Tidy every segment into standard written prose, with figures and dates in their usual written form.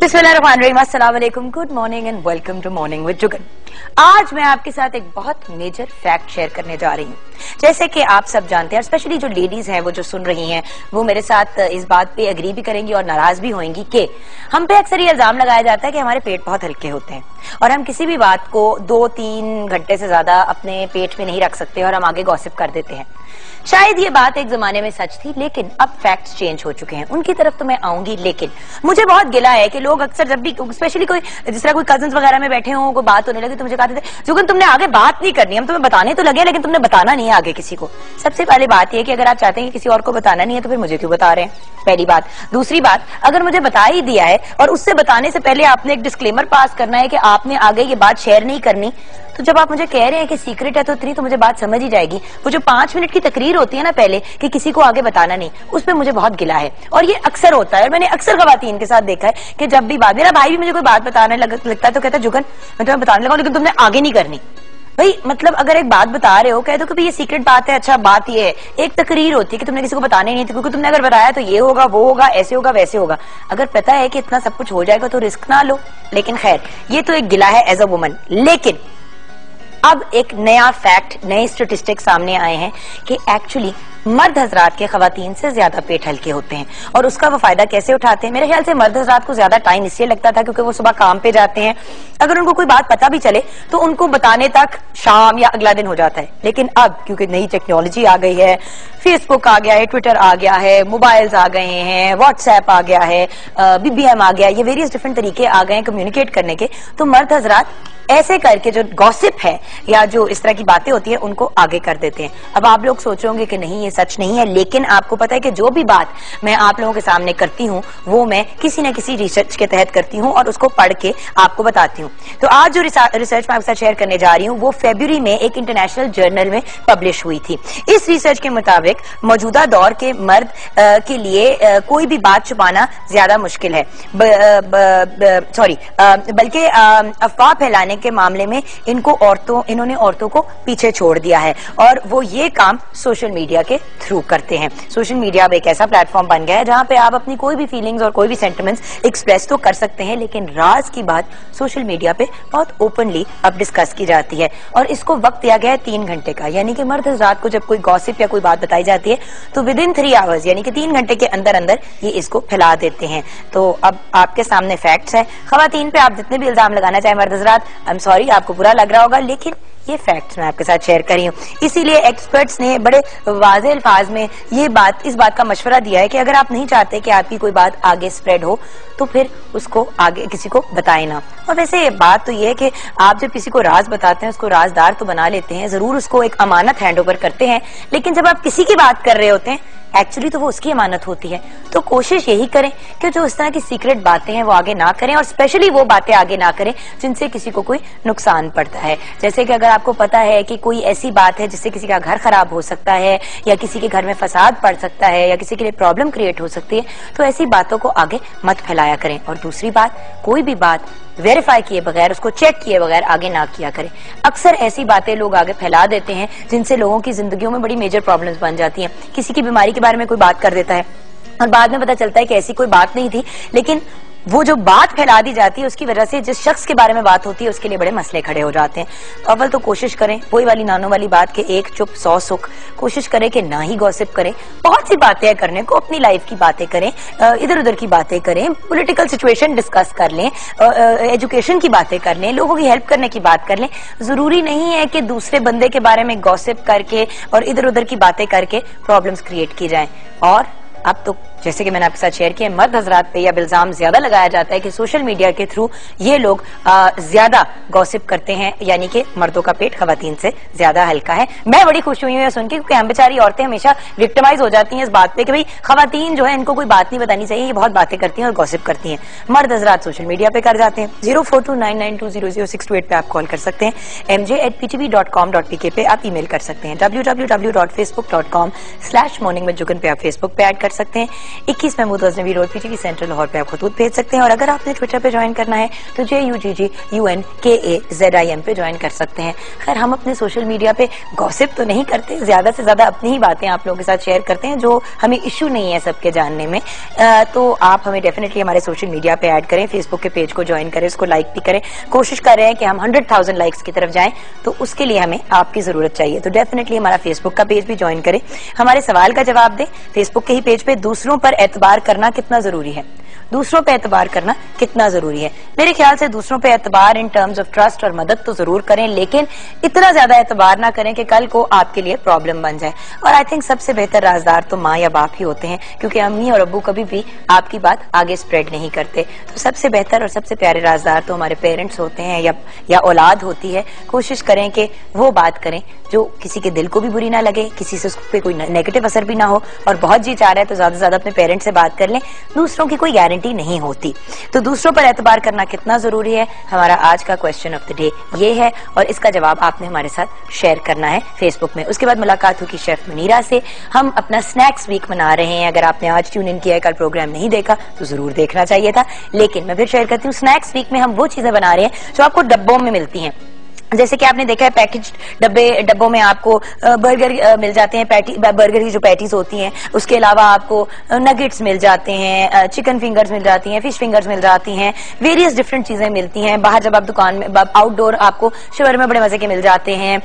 बिस्मिल्लाहिर्रहमानिर्रहीम, अस्सलाम वालेकुम, good morning and welcome to morning with Jugan. आज मैं आपके साथ एक बहुत मेजर फैक्ट शेयर करने जा रही हूँ। जैसे कि आप सब जानते हैं, स्पेशली जो लेडीज हैं वो जो सुन रही हैं वो मेरे साथ इस बात पे एग्री भी करेंगी और नाराज भी होंगी कि हम पे अक्सर ये इल्जाम लगाया जाता है कि हमारे पेट बहुत हल्के होते हैं और हम किसी भी बात को 2-3 घंटे से ज्यादा अपने पेट में नहीं रख सकते और हम आगे गॉसिप कर देते हैं। शायद ये बात एक जमाने में सच थी, लेकिन अब फैक्ट्स चेंज हो चुके हैं। उनकी तरफ तो मैं आऊंगी, लेकिन मुझे बहुत गिला है कि लोग अक्सर जब भी स्पेशली कोई जिस तरह कोई कजिन्स वगैरह में बैठे हों, कोई बात होने लगी तो मुझे कहते थे जुगन तुमने आगे बात नहीं करनी, हम तुम्हें बताने तो लगे लेकिन तुमने बताना नहीं है आगे किसी को। सबसे पहले बात यह कि अगर आप चाहते हैं कि किसी और को बताना नहीं है तो फिर मुझे क्यों बता रहे हैं, पहली बात। दूसरी बात, अगर मुझे बता ही दिया है और उससे बताने से पहले आपने एक डिस्क्लेमर पास करना है कि आपने आगे ये बात शेयर नहीं करनी, तो जब आप मुझे कह रहे हैं कि सीक्रेट है तो इतनी तो मुझे बात समझ ही जाएगी। वो जो 5 मिनट की तकरीर होती है ना पहले कि किसी को आगे बताना नहीं, उसमें मुझे बहुत गिला है और ये अक्सर होता है। और मैंने अक्सर खवातीन के साथ देखा है कि जब भी बात, मेरा भाई भी मुझे कोई बात बताने लगता है तो कहता है जुगन मैं तुम्हें बताने लगा लेकिन तुमने आगे नहीं करनी। भाई मतलब अगर एक बात बता रहे हो, कह दो कि भाई ये सीक्रेट बात है, अच्छा बात ये है। एक तकरीर होती है कि तुमने किसी को बताने नहीं थी, क्योंकि तुमने अगर बताया तो ये होगा, वो होगा, ऐसे होगा, वैसे होगा। अगर पता है कि इतना सब कुछ हो जाएगा तो रिस्क ना लो। लेकिन खैर, ये तो एक गिला है एज अ वुमन। लेकिन अब एक नया फैक्ट, नए स्टेटिस्टिक्स सामने आए हैं कि एक्चुअली मर्द हजरात के खवातीन से ज्यादा पेट हल्के होते हैं। और उसका वो फायदा कैसे उठाते हैं? मेरे ख्याल से मर्द हजरात को ज्यादा टाइम इसलिए लगता था क्योंकि वो सुबह काम पे जाते हैं, अगर उनको कोई बात पता भी चले तो उनको बताने तक शाम या अगला दिन हो जाता है। लेकिन अब क्योंकि नई टेक्नोलॉजी आ गई है, फेसबुक आ गया है, ट्विटर आ गया है, मोबाइल्स आ गए हैं, व्हाट्सएप आ गया है, BBM आ गया, ये वेरियस डिफरेंट तरीके आ गए हैं कम्युनिकेट करने के, तो मर्द हजरात ऐसे करके जो गॉसिप है या जो इस तरह की बातें होती है उनको आगे कर देते हैं। अब आप लोग सोचोगे कि नहीं ये सच नहीं है, लेकिन आपको पता है कि जो भी बात मैं आप लोगों के सामने करती हूँ वो मैं किसी न किसी रिसर्च के तहत करती हूँ और उसको पढ़ के आपको बताती हूँ। तो आज जो रिसर्च मैं आपके साथ शेयर करने जा रही हूँ वो फरवरी में एक इंटरनेशनल जर्नल में पब्लिश हुई थी। इस रिसर्च के मुताबिक मौजूदा दौर के मर्द के लिए कोई भी बात छुपाना ज्यादा मुश्किल है, बल्कि अफवाह फैलाने के मामले में इन्होंने औरतों को पीछे छोड़ दिया है और वो ये काम सोशल मीडिया के थ्रू करते हैं। सोशल मीडिया अब एक ऐसा प्लेटफॉर्म बन गया है जहां पे आप अपनी कोई भी फीलिंग्स और कोई भी सेंटिमेंट्स एक्सप्रेस तो कर सकते हैं, लेकिन राज की बात सोशल मीडिया पे बहुत ओपनली अब डिस्कस की जाती है। और इसको वक्त दिया गया है 3 घंटे का, यानी कि मर्द हज़रात को जब कोई गॉसिप या कोई बात बताई जाती है तो विदिन 3 आवर्स यानी कि 3 घंटे के अंदर अंदर ये इसको फैला देते हैं। तो अब आपके सामने फैक्ट्स है। खवातीन पे आप जितने भी इल्जाम लगाना चाहे मर्द हज़रात, आई एम सॉरी, आपको बुरा लग रहा होगा, लेकिन ये फैक्ट्स मैं आपके साथ शेयर कर रही हूँ। इसीलिए एक्सपर्ट्स ने बड़े वाज़ेह अल्फाज में इस बात का मशवरा दिया है कि अगर आप नहीं चाहते कि आपकी कोई बात आगे स्प्रेड हो तो फिर उसको आगे किसी को बताए ना। और वैसे बात तो ये है कि आप जब किसी को राज बताते हैं उसको राजदार तो बना लेते हैं, जरूर उसको एक अमानत हैंड ओवर करते हैं, लेकिन जब आप किसी की बात कर रहे होते हैं एक्चुअली तो वो उसकी अमानत होती है। तो कोशिश यही करें कि जो इस तरह की सीक्रेट बातें हैं वो आगे ना करें, और स्पेशली वो बातें आगे ना करें जिनसे किसी को कोई नुकसान पड़ता है। जैसे कि अगर आपको पता है कि कोई ऐसी बात है जिससे किसी का घर खराब हो सकता है या किसी के घर में फसाद पड़ सकता है या किसी के लिए प्रॉब्लम क्रिएट हो सकती है, तो ऐसी बातों को आगे मत फैलाया करें। और दूसरी बात, कोई भी बात वेरीफाई किए बगैर, उसको चेक किए बगैर आगे ना किया करें। अक्सर ऐसी बातें लोग आगे फैला देते हैं जिनसे लोगों की जिंदगियों में बड़ी मेजर प्रॉब्लम्स बन जाती हैं। किसी की बीमारी के बारे में कोई बात कर देता है और बाद में पता चलता है कि ऐसी कोई बात नहीं थी, लेकिन वो जो बात फैला दी जाती है उसकी वजह से जिस शख्स के बारे में बात होती है उसके लिए बड़े मसले खड़े हो जाते हैं। तो अव्वल तो कोशिश करें, वही वाली नानों वाली बात के 1 चुप 100 सुख, कोशिश करें कि ना ही गॉसिप करें। बहुत सी बातें करने को, अपनी लाइफ की बातें करें, इधर उधर की बातें करें, पॉलिटिकल सिचुएशन डिस्कस कर लें, एजुकेशन की बातें कर लें, लोगों की हेल्प करने की बात कर लें। जरूरी नहीं है कि दूसरे बंदे के बारे में गॉसिप करके और इधर उधर की बातें करके प्रॉब्लम्स क्रिएट की जाएं। और अब तो जैसे कि मैंने आपके साथ शेयर किया, मर्द हजरात पे यह इल्जाम ज्यादा लगाया जाता है कि सोशल मीडिया के थ्रू ये लोग ज्यादा गॉसिप करते हैं, यानी कि मर्दों का पेट खवातीन से ज्यादा हल्का है। मैं बड़ी खुश हुई हूँ सुन के, क्योंकि हम बेचारी औरतें हमेशा विक्टिमाइज हो जाती हैं इस बात पे कि भाई खवातीन जो है इनको कोई बात नहीं बतानी चाहिए, ये बहुत बातें करती हैं और गॉसिप करती हैं। मर्द हजरात सोशल मीडिया पे कर जाते हैं। 042992000628 पे आप कॉल कर सकते हैं। mj@ptv.com.pk पे आप ईमेल कर सकते हैं। www.facebook.com/morningwithjugan पे आप फेसबुक पे ऐड कर सकते हैं। 21 Mahmood Ghaznavi road, PTV central Lahore पे आप खतूत भेज सकते हैं। और अगर आपने ट्विटर पे ज्वाइन करना है तो JUGGUNKAZIM पे ज्वाइन कर सकते हैं। खैर, हम अपने सोशल मीडिया पे गॉसिप तो नहीं करते, ज्यादा से ज्यादा अपनी ही बातें आप लोगों के साथ शेयर करते हैं जो हमें इश्यू नहीं है सबके जानने में। तो आप हमें डेफिनेटली हमारे सोशल मीडिया पे ऐड करें, फेसबुक के पेज को ज्वाइन करें, उसको लाइक भी करें। कोशिश कर रहे हैं कि हम 100,000 लाइक्स की तरफ जाएं, तो उसके लिए हमें आपकी जरूरत चाहिए। तो डेफिनेटली हमारा फेसबुक का पेज भी ज्वाइन करें, हमारे सवाल का जवाब दें फेसबुक के ही पेज पे। दूसरों पर एतबार करना कितना जरूरी है, दूसरों पे एतबार करना कितना जरूरी है? मेरे ख्याल से दूसरों पे एतबार इन टर्म्स ऑफ ट्रस्ट और मदद तो जरूर करें, लेकिन इतना ज्यादा एतबार ना करें कि कल को आपके लिए प्रॉब्लम बन जाए। और आई थिंक सबसे बेहतर राजदार तो माँ या बाप ही होते हैं, क्योंकि अम्मी और अब्बू कभी भी आपकी बात आगे स्प्रेड नहीं करते। तो सबसे बेहतर और सबसे प्यारे राजदार तो हमारे पेरेंट्स होते हैं या औलाद होती है। कोशिश करें कि वो बात करें जो किसी के दिल को भी बुरी ना लगे, किसी से उस पर कोई नेगेटिव असर भी ना हो। और बहुत जी चाह रहा है तो ज्यादा से ज्यादा अपने पेरेंट्स से बात कर लें। दूसरों की कोई गारंटी नहीं होती, तो दूसरों पर एतबार करना कितना जरूरी है, हमारा आज का क्वेश्चन ऑफ द डे ये है। और इसका जवाब आपने हमारे साथ शेयर करना है फेसबुक में। उसके बाद मुलाकात होगी शेफ मुनीरा से। हम अपना स्नैक्स वीक मना रहे हैं। अगर आपने आज ट्यून इन किया है, कल प्रोग्राम नहीं देखा तो जरूर देखना चाहिए था, लेकिन मैं फिर शेयर करती हूँ। स्नैक्स वीक में हम वो चीजें बना रहे हैं जो आपको डब्बों में मिलती हैं। जैसे कि आपने देखा है पैकेज डब्बों में आपको बर्गर मिल जाते हैं, बर्गर की जो पैटीज होती हैं। उसके अलावा आपको नगेट्स मिल जाते हैं, चिकन फिंगर्स मिल जाती हैं, फिश फिंगर्स मिल जाती हैं, वेरियस डिफरेंट चीजें मिलती हैं। बाहर जब आप दुकान में आउटडोर आपको शवरमा बड़े मजे के मिल जाते हैं।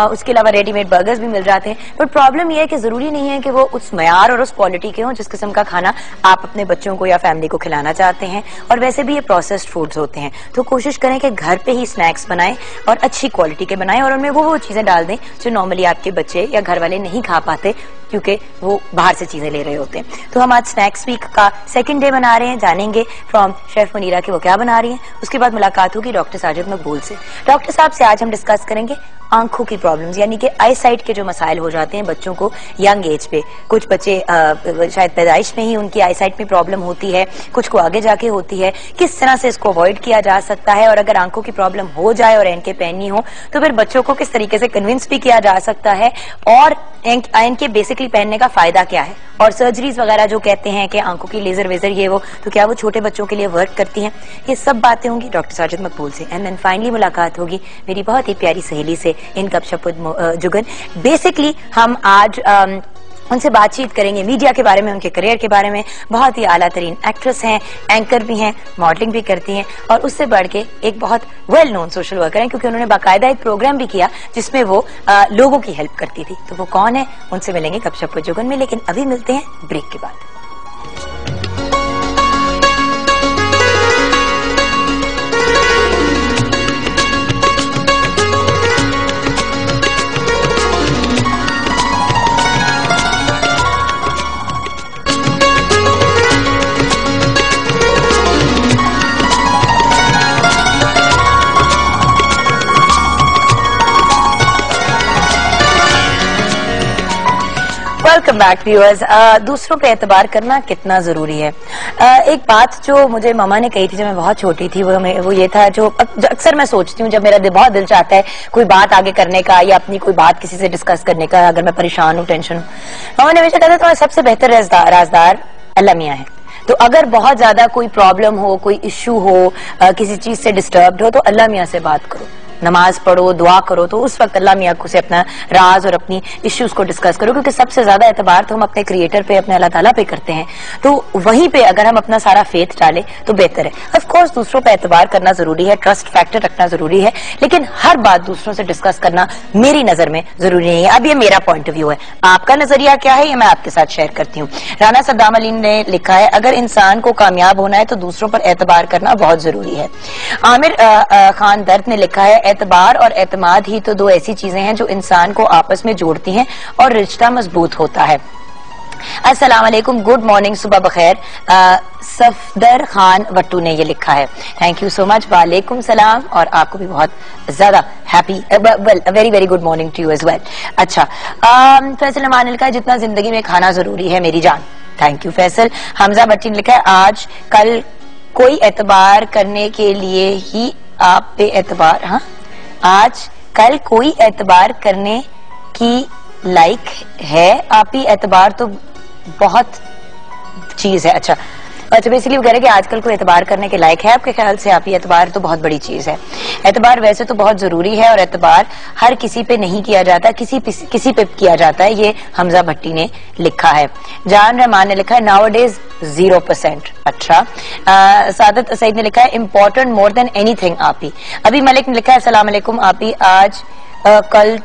उसके अलावा रेडीमेड बर्गर्स भी मिल जाते हैं। बट प्रॉब्लम यह है कि जरूरी नहीं है कि वो उस मयार और उस क्वालिटी के हों जिस किस्म का खाना आप अपने बच्चों को या फैमिली को खिलाना चाहते हैं। और वैसे भी ये प्रोसेस्ड फूड्स होते हैं, तो कोशिश करें कि घर पे ही स्नैक्स बनाएं और अच्छी क्वालिटी के बनाएं, और उनमें वो चीजें डाल दें जो नॉर्मली आपके बच्चे या घर वाले नहीं खा पाते, क्योंकि वो बाहर से चीजें ले रहे होते हैं। तो हम आज स्नैक्स वीक का सेकंड डे बना रहे हैं। जानेंगे फ्रॉम शेफ मुनीरा कि वो क्या बना रही हैं। उसके बाद मुलाकात होगी डॉक्टर साजिद मकबूल से। डॉक्टर साहब से आज हम डिस्कस करेंगे आंखों की प्रॉब्लम्स, यानी कि आई साइट के जो मसाइल हो जाते हैं बच्चों को यंग एज पे। कुछ बच्चे शायद पैदाइश में ही उनकी आई साइट में प्रॉब्लम होती है, कुछ को आगे जाके होती है। किस तरह से इसको अवॉइड किया जा सकता है, और अगर आंखों की प्रॉब्लम हो जाए और एनके पहननी हो तो फिर बच्चों को किस तरीके से कन्विंस भी किया जा सकता है, और एनके बेसिकली पहनने का फायदा क्या है। और सर्जरीज वगैरह जो कहते हैं कि आंखों की लेजर वेजर ये वो, तो क्या वो छोटे बच्चों के लिए वर्क करती हैं? ये सब बातें होंगी डॉक्टर साजिद मकबूल से। एंड देन फाइनली मुलाकात होगी मेरी बहुत ही प्यारी सहेली से इन गपशप विद जुगन। बेसिकली हम आज उनसे बातचीत करेंगे मीडिया के बारे में, उनके करियर के बारे में। बहुत ही आला तरीन एक्ट्रेस हैं, एंकर भी हैं, मॉडलिंग भी करती हैं, और उससे बढ़ के एक बहुत वेल नोन सोशल वर्कर हैं, क्योंकि उन्होंने बाकायदा एक प्रोग्राम भी किया जिसमें वो लोगों की हेल्प करती थी। तो वो कौन है, उनसे मिलेंगे गपशप विद जुगन में। लेकिन अभी मिलते हैं ब्रेक के बाद। Welcome back viewers. दूसरों पे एतबार करना कितना जरूरी है। एक बात जो मुझे मामा ने कही थी जब मैं बहुत छोटी थी, वो ये था, जो अक्सर मैं सोचती हूँ जब मेरा बहुत दिल चाहता है कोई बात आगे करने का या अपनी कोई बात किसी से डिस्कस करने का, अगर मैं परेशान हूँ, टेंशन हूँ। मामा ने हमेशा कहा था तुम्हारा सबसे बेहतर राजदार अल्लाह मियां है। तो अगर बहुत ज्यादा कोई प्रॉब्लम हो, कोई इश्यू हो, किसी चीज से डिस्टर्ब्ड हो, तो अल्लाह मियां से बात करो, नमाज पढ़ो, दुआ करो। तो उस वक्त अल्लाह मियां से अपना राज और अपनी इश्यूज को डिस्कस करो, क्योंकि सबसे ज्यादा एतबार तो हम अपने क्रिएटर पे, अपने अल्लाह ताला पे करते हैं। तो वहीं पे अगर हम अपना सारा फेथ डालें तो बेहतर है। ऑफ कोर्स दूसरों पे एतबार करना जरूरी है, ट्रस्ट फैक्टर रखना जरूरी है, लेकिन हर बात दूसरों से डिस्कस करना मेरी नजर में जरूरी नहीं है। अब ये मेरा पॉइंट ऑफ व्यू है, आपका नजरिया क्या है ये मैं आपके साथ शेयर करती हूँ। राना सद्दाम अली ने लिखा है, अगर इंसान को कामयाब होना है तो दूसरों पर एतबार करना बहुत जरूरी है। आमिर खान दर्द ने लिखा है, एतबार और एतमाद ही तो दो ऐसी चीजें हैं जो इंसान को आपस में जोड़ती हैं और रिश्ता मजबूत होता है। अस्सलाम वालेकुम, गुड मॉर्निंग, सुबह बखैर। सफदर खान वट्टू ने ये लिखा है, थैंक यू सो मच। वालेकुम सलाम, और आपको भी बहुत ज्यादा happy, very very good morning to you as well. अच्छा, फैसल अमान ने लिखा है, जितना जिंदगी में खाना जरूरी है मेरी जान। Thank you Faisal. हमजा भट्टी ने लिखा है, आज कल कोई एतबार करने के लिए ही आप पे एतबार, हाँ, आज कल कोई एतबार करने की लाइक है आप ही। एतबार तो बहुत चीज है। अच्छा बेसिकली वो कह रहे हैं कि आजकल को एतबार करने के लायक है आपके ख्याल से? आप ये एतबार तो बहुत बड़ी चीज है। एतबार वैसे तो बहुत जरूरी है और एतबार हर किसी पे नहीं किया जाता, किसी पे किया जाता है। ये हमजा भट्टी ने लिखा है। जान रहमान ने लिखा है नाउ डेज 0%। अच्छा सादत सईद ने लिखा है इम्पोर्टेंट मोर देन एनीथिंग आपी। अभी मलिक ने लिखा है अस्सलाम वालेकुम आपी, आजकल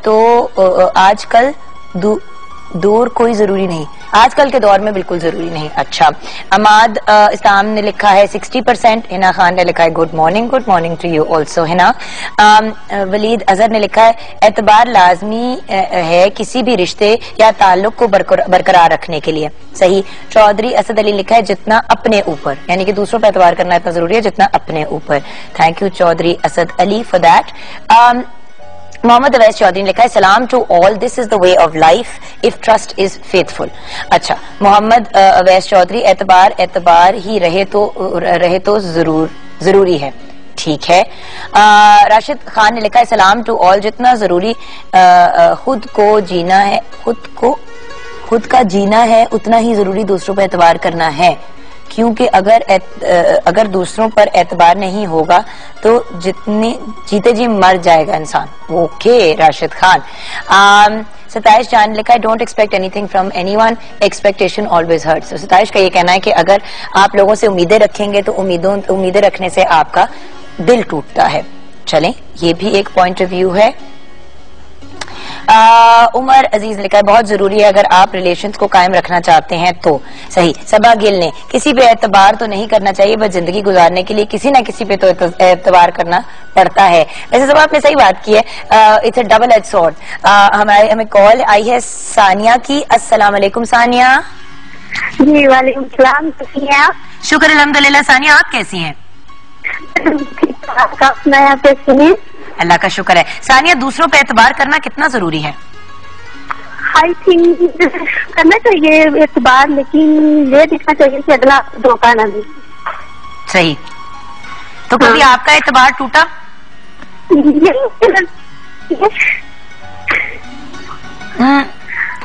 दूर कोई जरूरी नहीं, आजकल के दौर में बिल्कुल जरूरी नहीं। अच्छा अमाद इस्लाम ने लिखा है 60%। हिना खान ने लिखा है good morning to you also Hina. Waleed Azhar ने लिखा है एतबार लाजमी है किसी भी रिश्ते या ताल्लुक को बरकरार रखने के लिए। सही। चौधरी असद अली लिखा है जितना अपने ऊपर, यानी कि दूसरों पर एतबार करना इतना जरूरी है जितना अपने ऊपर। Thank you Chaudhry Asad Ali for that. Mohammad Awais Chaudhry ने लिखा है सलाम to all, this is the way of life if trust is faithful. अच्छा मोहम्मद अवैस चौधरी एतबार ही रहे तो जरूरी है। ठीक है। राशिद खान ने लिखा है सलाम टू ऑल, जितना जरूरी खुद का जीना है उतना ही जरूरी दूसरों पर एतबार करना है, क्योंकि अगर दूसरों पर एतबार नहीं होगा तो जीते जी मर जाएगा इंसान। ओके राशिद खान। सताइश जान लिखा है don't expect anything from anyone, expectation always hurts. Sataish का ये कहना है कि अगर आप लोगों से उम्मीदें रखेंगे तो उम्मीदें रखने से आपका दिल टूटता है। चलें ये भी एक पॉइंट ऑफ व्यू है। उमर अजीज लिखा है बहुत जरूरी है अगर आप रिलेशंस को कायम रखना चाहते हैं तो। सही। सबा गिल ने किसी पे एतबार तो नहीं करना चाहिए, बस जिंदगी गुजारने के लिए किसी ना किसी पे तो एतबार करना पड़ता है। वैसे सब आपने सही बात की है। It's a double edge sword. हमें कॉल आई है सानिया की। अस्सलाम वालेकुम सानिया। जी वालेकुम सलाम, कैसी हैं आप? शुक्र अल्हम्दुलिल्लाह। सानिया आप कैसी हैं? अल्लाह का शुक्र है। सानिया दूसरों पे एतबार करना कितना जरूरी है? आई थिंक करना चाहिए एतबार, लेकिन ये देखना चाहिए कि अगला धोखा ना दे। सही। तो कभी आपका एतबार टूटा?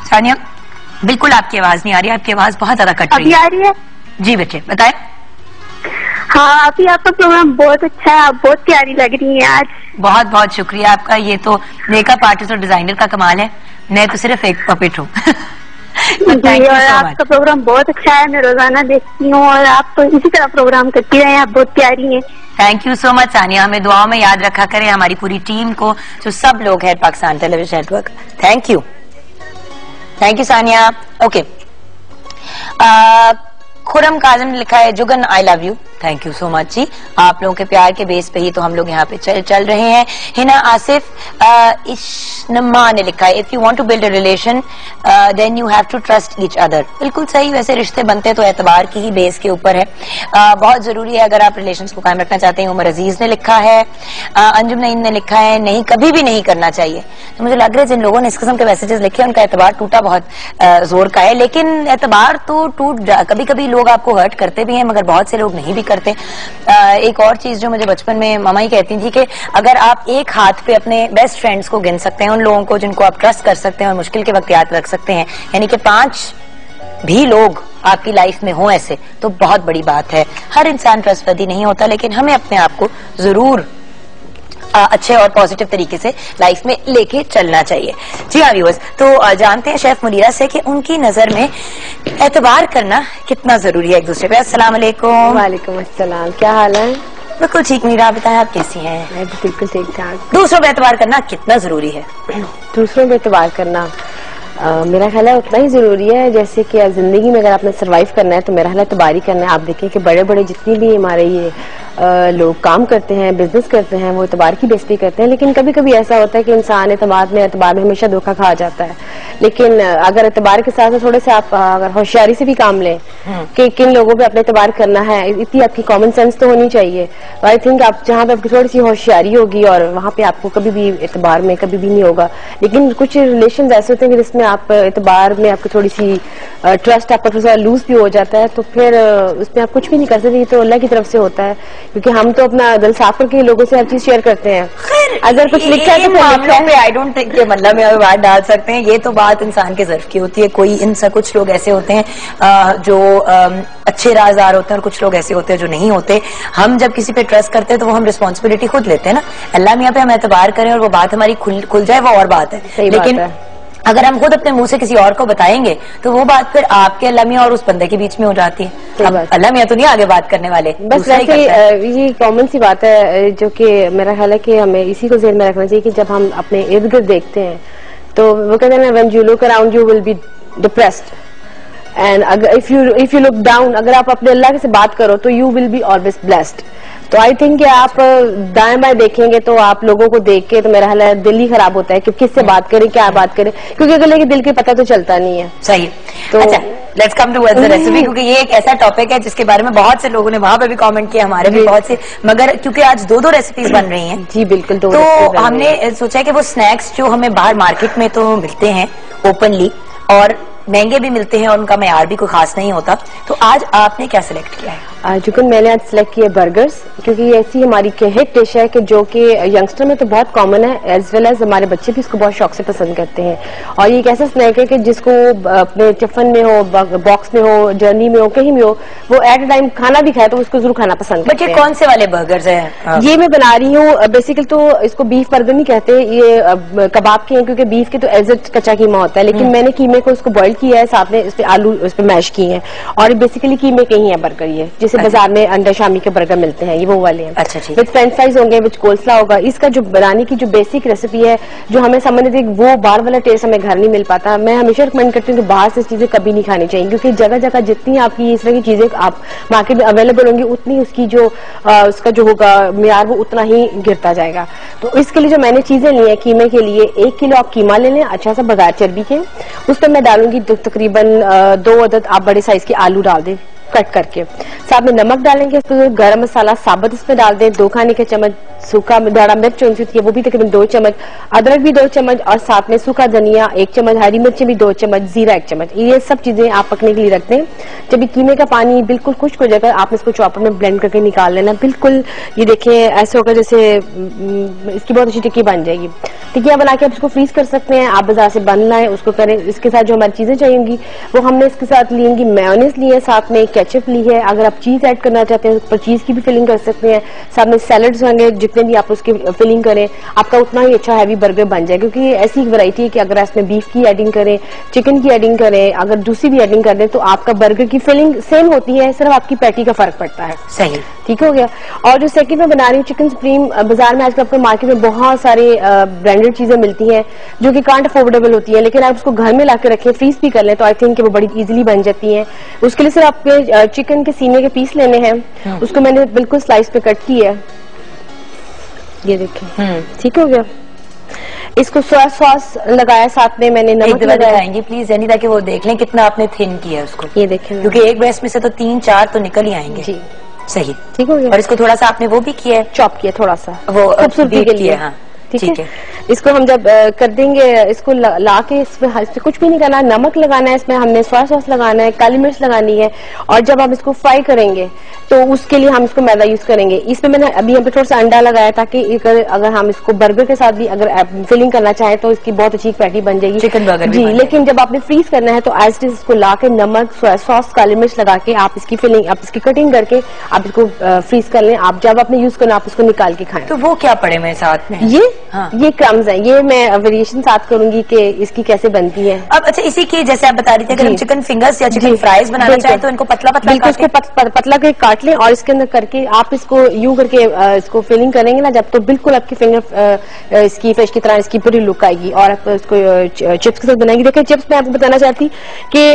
सानिया बिल्कुल आपकी आवाज नहीं आ रही, आपकी आवाज बहुत ज्यादा कट रही है। अभी आ रही है? जी बेटे बताएं। हाँ अभी आपका प्रोग्राम बहुत अच्छा है, आप बहुत प्यारी लग रही हैं आज। बहुत बहुत शुक्रिया आपका। ये तो मेकअप आर्टिस्ट और डिजाइनर का कमाल है, मैं तो सिर्फ एक पपेट हूँ। और आपका प्रोग्राम बहुत अच्छा है, मैं रोजाना देखती हूँ और आप तो इसी तरह प्रोग्राम करती रहे, आप बहुत प्यारी हैं। Thank you so much Sania. हमें दुआओं में याद रखा करें, हमारी पूरी टीम को, जो सब लोग हैं Pakistan television network. Thank you Sania. Okay. Khurram Kazim ने लिखा है Jugan I love you. Thank you so much जी। आप लोगों के प्यार के बेस पे ही तो हम लोग यहाँ पे चल रहे हैं। हिना आसिफ इश्नमा ने लिखा है if you want to build a relation then you have to trust each other. बिल्कुल सही। वैसे रिश्ते बनते तो एतबार की ही बेस के ऊपर है। बहुत जरूरी है अगर आप रिलेशंस को कायम रखना चाहते हैं। उमर अजीज ने लिखा है। अंजुम नईम ने लिखा है नहीं कभी भी नहीं करना चाहिए। तो मुझे लग रहा है जिन लोगों ने इस किस्म के मैसेजेस लिखे उनका एतबार टूटा बहुत जोर का है, लेकिन एतबार तो कभी कभी लोग आपको हर्ट करते भी हैं मगर बहुत से लोग नहीं भी करते। एक और चीज जो मुझे बचपन में मामा ही कहती थी कि अगर आप एक हाथ पे अपने बेस्ट फ्रेंड्स को गिन सकते हैं, उन लोगों को जिनको आप ट्रस्ट कर सकते हैं और मुश्किल के वक्त याद रख सकते हैं, यानी कि 5 भी लोग आपकी लाइफ में हो ऐसे, तो बहुत बड़ी बात है। हर इंसान ट्रस्टवर्दी नहीं होता, लेकिन हमें अपने आप को जरूर अच्छे और पॉजिटिव तरीके से लाइफ में लेके चलना चाहिए। जी हाँ व्यूअर्स, तो जानते हैं शेफ मुनीरा से कि उनकी नजर में एतबार करना कितना जरूरी है एक दूसरे पे। अस्सलाम वालेकुम। वालेकुम अस्सलाम, क्या हाल है? बिल्कुल ठीक मुनीरा, आप बताएं आप कैसी हैं? मैं भी बिल्कुल ठीक ठाक। दूसरों पे एतबार करना कितना जरूरी है? दूसरों पे एतबार करना मेरा ख्याल है उतना ही जरूरी है जैसे कि जिंदगी में अगर आपने सरवाइव करना है तो मेरा ख्याल है एतबारी करना है। आप देखें कि बड़े बड़े जितनी भी हमारे ये लोग काम करते हैं, बिजनेस करते हैं, वो एतबार की बेस पे करते हैं, लेकिन कभी कभी ऐसा होता है कि इंसान एतबार में हमेशा धोखा खा जाता है। लेकिन अगर एतबार के साथ थोड़े से आप अगर होशियारी से भी काम लें कि किन लोगों पे अपने एतबार करना है, इतनी आपकी कॉमन सेंस तो होनी चाहिए। आई थिंक आप जहाँ पे आपकी थोड़ी सी होशियारी होगी और वहाँ पे आपको कभी भी एतबार में कभी भी नहीं होगा। लेकिन कुछ रिलेशन ऐसे होते हैं कि जिसमें आप एतबार में आपको थोड़ी सी ट्रस्ट आपका थोड़ा सा लूज भी हो जाता है, तो फिर उसमें आप कुछ भी नहीं कर सकते। तो अल्लाह की तरफ से होता है क्योंकि हम तो अपना दिल साफ करके लोगों से हर चीज शेयर करते हैं। अगर कुछ लिखा है तो मामलों पे आई डोंट थिंक कि मतलब में बात डाल सकते हैं, ये तो बात इंसान के ज़र्फ की होती है। कोई इनसे कुछ लोग ऐसे होते हैं जो अच्छे राजदार होते हैं और कुछ लोग ऐसे होते हैं जो नहीं होते। हम जब किसी पे ट्रस्ट करते हैं तो वो हम रिस्पॉन्सिबिलिटी खुद लेते हैं ना। अल्लाह मियां पे हम एतबार करें और वो बात हमारी खुल जाए वो और बात है, लेकिन अगर हम खुद अपने मुंह से किसी और को बताएंगे तो वो बात फिर आपके अल्लाह मियां और उस बंदे के बीच में हो जाती है। अब अल्लाह मियां तो नहीं आगे बात करने वाले, बस वैसे ये कॉमन सी बात है जो कि मेरा ख्याल है कि हमें इसी को ज़हन में रखना चाहिए कि जब हम अपने इर्द गिर्द देखते हैं तो वो कहते हैं when you look around you will be depressed and अगर इफ यू लुक डाउन, अगर आप अपने अल्लाह से बात करो तो you will be always blessed. तो आई थिंक कि आप दाएं बाएं देखेंगे तो आप लोगों को देख के तो मेरा हाल है दिल ही खराब होता है कि किससे बात करें, क्या बात करें, क्योंकि अगले के दिल के पता तो चलता नहीं है। सही। तो अच्छा, let's come to the recipe, क्योंकि ये एक ऐसा टॉपिक है जिसके बारे में बहुत से लोगों ने वहां पे भी कमेंट किया, हमारे भी बहुत से, मगर क्योंकि आज दो रेसिपीज बन रही हैं। जी बिल्कुल। तो हमने सोचा कि वो स्नैक्स जो हमें बाहर मार्केट में तो मिलते हैं ओपनली और महंगे भी मिलते हैं और उनका मयार भी कोई खास नहीं होता, तो आज आपने क्या सिलेक्ट किया है? चूंकि मैंने आज सिलेक्ट किया बर्गर्स, क्योंकि ये ऐसी हमारी हिट डिश है कि जो कि यंगस्टर में तो बहुत कॉमन है, एज वेल एज हमारे बच्चे भी इसको बहुत शौक से पसंद करते हैं। और ये एक ऐसा स्नैक है कि जिसको अपने टिफिन में हो, बॉक्स में हो, जर्नी में हो, कहीं में हो, वो एट अ टाइम खाना भी खाए तो उसको जरूर खाना पसंद करते हैं। कौन से वाले बर्गर्स हैं? ये मैं बना रही हूँ, बेसिकली तो इसको बीफ बर्गर नहीं कहते, ये कबाब के हैं, क्योंकि बीफ के तो एज कच्चा कीमा होता है, लेकिन मैंने कीमे को इसको बॉइल किया है, साथ में इस पे आलू इस पे मैश किए हैं, और बेसिकली कीमे के ही है बर्गर ये, जैसे बाजार में अंडा शामी के बर्गर मिलते हैं, ये वो वाले हैं। अच्छा ठीक। विद फ्रेंच फ्राइज होंगे, विद कोल्स्ला होगा। इसका जो बनाने की जो बेसिक रेसिपी है, जो हमें समझ नहीं, वो बाहर वाला टेस्ट हमें घर नहीं मिल पाता। मैं हमेशा रिकमेंड करती हूँ कि बाहर से चीजें कभी नहीं खानी चाहिए, क्योंकि जगह जगह जितनी आपकी इस तरह की चीजें आप मार्केट में अवेलेबल होंगी उतनी उसकी जो उसका जो होगा मियार वो उतना ही गिरता जाएगा। तो इसके लिए जो मैंने चीजें ली है कीमे के लिए, 1 किलो आप कीमा ले लें अच्छा सा बगैर चर्बी के, उस पर मैं डालूंगी तकरीबन 2 अदद आप बड़े साइज के आलू डाल दें कट करके, साथ में नमक डालेंगे, इस पर गरम मसाला साबुत इसमें डाल दें, 2 खाने के चम्मच सूखा दाड़ा मिर्च होती है वो भी तकरीबन 2 चम्मच, अदरक भी 2 चम्मच, और साथ में सूखा धनिया 1 चम्मच, हरी मिर्ची भी 2 चम्मच, जीरा 1 चम्मच। ये सब चीजें आप पकने के लिए रखते हैं। जब कीमे का पानी बिल्कुल खुश्क हो जाएगा आपने इसको चॉपर में ब्लेंड करके निकाल लेना। बिल्कुल ये देखें ऐसे होगा जैसे इसकी बहुत अच्छी टिक्की बन जाएगी। टिक्कियां बना के आप इसको फ्रीज कर सकते हैं, आप बाजार से बन लाएं उसको करें। इसके साथ जो हमारी चीजें चाहिए वो हमने इसके साथ लेंगी, मेयोनीज ली है, साथ में केचप ली है, अगर आप चीज ऐड करना चाहते हैं तो चीज की भी फिलिंग कर सकते हैं, साथ में सैलड्स होंगे, जितने भी आप उसकी फिलिंग करें आपका उतना ही अच्छा हैवी बर्गर बन जाए। क्योंकि ये ऐसी वैरायटी है कि अगर इसमें बीफ की एडिंग करें, चिकन की एडिंग करें, अगर दूसरी भी एडिंग कर दें तो आपका बर्गर की फिलिंग सेम होती है, सिर्फ आपकी पैटी का फर्क पड़ता है। सही, ठीक हो गया। और जो सेकंड में बना रही हूँ चिकन सुप्रीम, बाजार में आजकल आपको मार्केट में बहुत सारे ब्रांडेड चीजें मिलती हैं जो कि कांट अफोर्डेबल होती है, लेकिन आप उसको घर में लाके रखें, फ्रीज भी कर लें तो आई थिंक वो बड़ी इजीली बन जाती हैं। उसके लिए सिर्फ आपके चिकन के सीने के पीस लेने हैं, उसको मैंने बिल्कुल स्लाइस पे कट किया है, ये देखें, ठीक हो गया। इसको सोया सॉस लगाया, साथ में मैंने नमक लगाएंगी प्लीज यानी, ताकि वो देख लें कितना आपने थिन किया है उसको। ये देखें, क्योंकि एक ब्रेस्ट में से तो 3-4 तो निकल ही आएंगे। जी सही, ठीक हो गया। और इसको थोड़ा सा आपने वो भी किया है, चॉप किया थोड़ा सा, वो खूबसूरती के लिए। हाँ ठीक है। इसको हम जब कर देंगे, इसको ला के इसमें कुछ भी नहीं करना, नमक लगाना है, इसमें हमने सोया सॉस लगाना है, काली मिर्च लगानी है, और जब हम इसको फ्राई करेंगे तो उसके लिए हम इसको मैदा यूज करेंगे। इसमें मैंने अभी यहाँ पे थोड़ा सा अंडा लगाया ताकि अगर हम इसको बर्गर के साथ भी अगर फिलिंग करना चाहें तो इसकी बहुत अच्छी पैटी बन जाएगी, चिकन बर्गर जी। लेकिन जब आपने फ्रीज करना है तो एज इट इज इसको ला के नमक, सोया सॉस, काली मिर्च लगा के आप इसकी फिलिंग, आप इसकी कटिंग करके आप इसको फ्रीज कर लें। आप जब आपने यूज करना आप इसको निकाल के खाएं। तो वो क्या पड़े मैं साथ में, ये क्रम्स है, ये मैं वेरिएशन साथ करूंगी कि इसकी कैसे बनती है। अब अच्छा, इसी की जैसे आप बता रही थी, अगर हम चिकन फिंगर्स या चिकन फ्राइज बनाना चाहें तो इनको पतला पतला इसको पतला के काट लें, और इसके अंदर करके आप इसको यूं करके इसको फिलिंग करेंगे ना जब, तो बिल्कुल आपकी फिंगर इसकी फिश की तरह इसकी पूरी लुक आएगी। और आप इसको चिप्स के साथ बनाएंगे। देखिए चिप्स मैं आपको बताना चाहती कि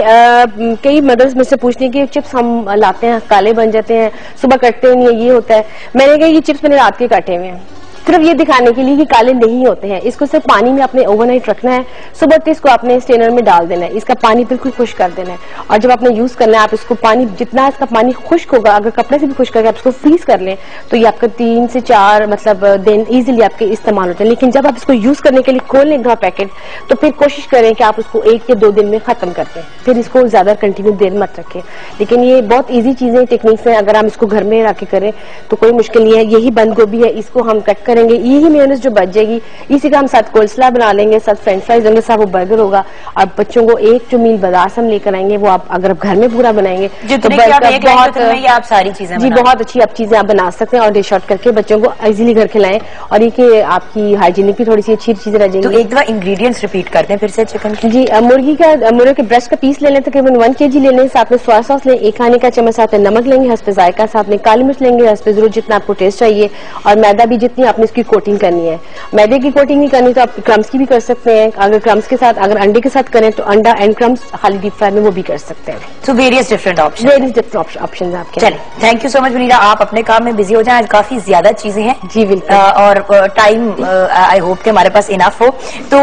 कई मदर्स मुझसे पूछती हैं कि चिप्स हम लाते हैं काले बन जाते हैं, सुबह कटते नहीं है, ये होता है। मैंने कहा ये चिप्स मैंने रात के काटे हुए हैं, सिर्फ ये दिखाने के लिए कि काले नहीं होते हैं। इसको सिर्फ पानी में अपने ओवरनाइट रखना है, सुबह उठते इसको अपने स्ट्रेनर में डाल देना है, इसका पानी बिल्कुल खुश्क कर देना है, और जब आपने यूज करना है आप इसको पानी जितना इसका पानी खुश्क होगा, अगर कपड़े से भी खुश्क करके आप इसको फ्रीज कर लें तो ये आपका 3 से 4 मतलब दिन इजीली आपके इस्तेमाल होते हैं। लेकिन जब आप इसको यूज करने के लिए खोल लें एक पैकेट तो फिर कोशिश करें कि आप उसको 1 या 2 दिन में खत्म कर दें, फिर इसको ज्यादा कंटिन्यू देर मत रखें। लेकिन ये बहुत इजी चीजें टेक्निक्स हैं, अगर हम इसको घर में रख के करें तो कोई मुश्किल नहीं है। यही बंद गोभी है, इसको हम कट करेंगे, यही मेयोनेज़ जो बच जाएगी इसी का हम साथ कोल्स्ला बना लेंगे, साथ फ्रेंच फ्राइज होंगे, साथ वो बर्गर होगा। और बच्चों को एक जो मील बाजार से हम लेकर आएंगे वो आप अगर घर में पूरा बनाएंगे तो बहुत आप सारी चीजें जी बहुत अच्छी आप चीजें आप बना सकते हैं और डिश आउट करके बच्चों को इजीली घर खिलाएं, और ये कि आपकी हाइजीनिक भी थोड़ी सी अच्छी चीजें रह जाएंगी। तो एक दफा इंग्रेडिएंट्स रिपीट करते हैं फिर से चिकन की। जी मुर्गे के ब्रेस्ट का पीस ले लें, तकरीबन 1 kg ले लें, साथ में सोया सॉस लें, 1 खाने का चम्मच, साथ में नमक लेंगे हस्बे जायका, साथ में काली मिर्च लेंगे हस्बे जरूर जितना आपको टेस्ट चाहिए, और मैदा भी जितनी आपने इसकी कोटिंग करनी है। मैदे की कोटिंग नहीं करनी तो आप क्रम्स की भी कर सकते हैं, अगर क्रम्स के साथ अगर अंडे के साथ करें तो अंडा एंड क्रम्स खाली डीप फ्राई में वो भी कर सकते हैं। तो वेरियस डिफरेंट ऑप्शन है आपके। चलिए thank you so much Munira, आप अपने काम में बिजी हो जाएं, आज काफी ज्यादा चीजें हैं जी बिल्कुल, और टाइम आई होप कि हमारे पास इनफ हो। तो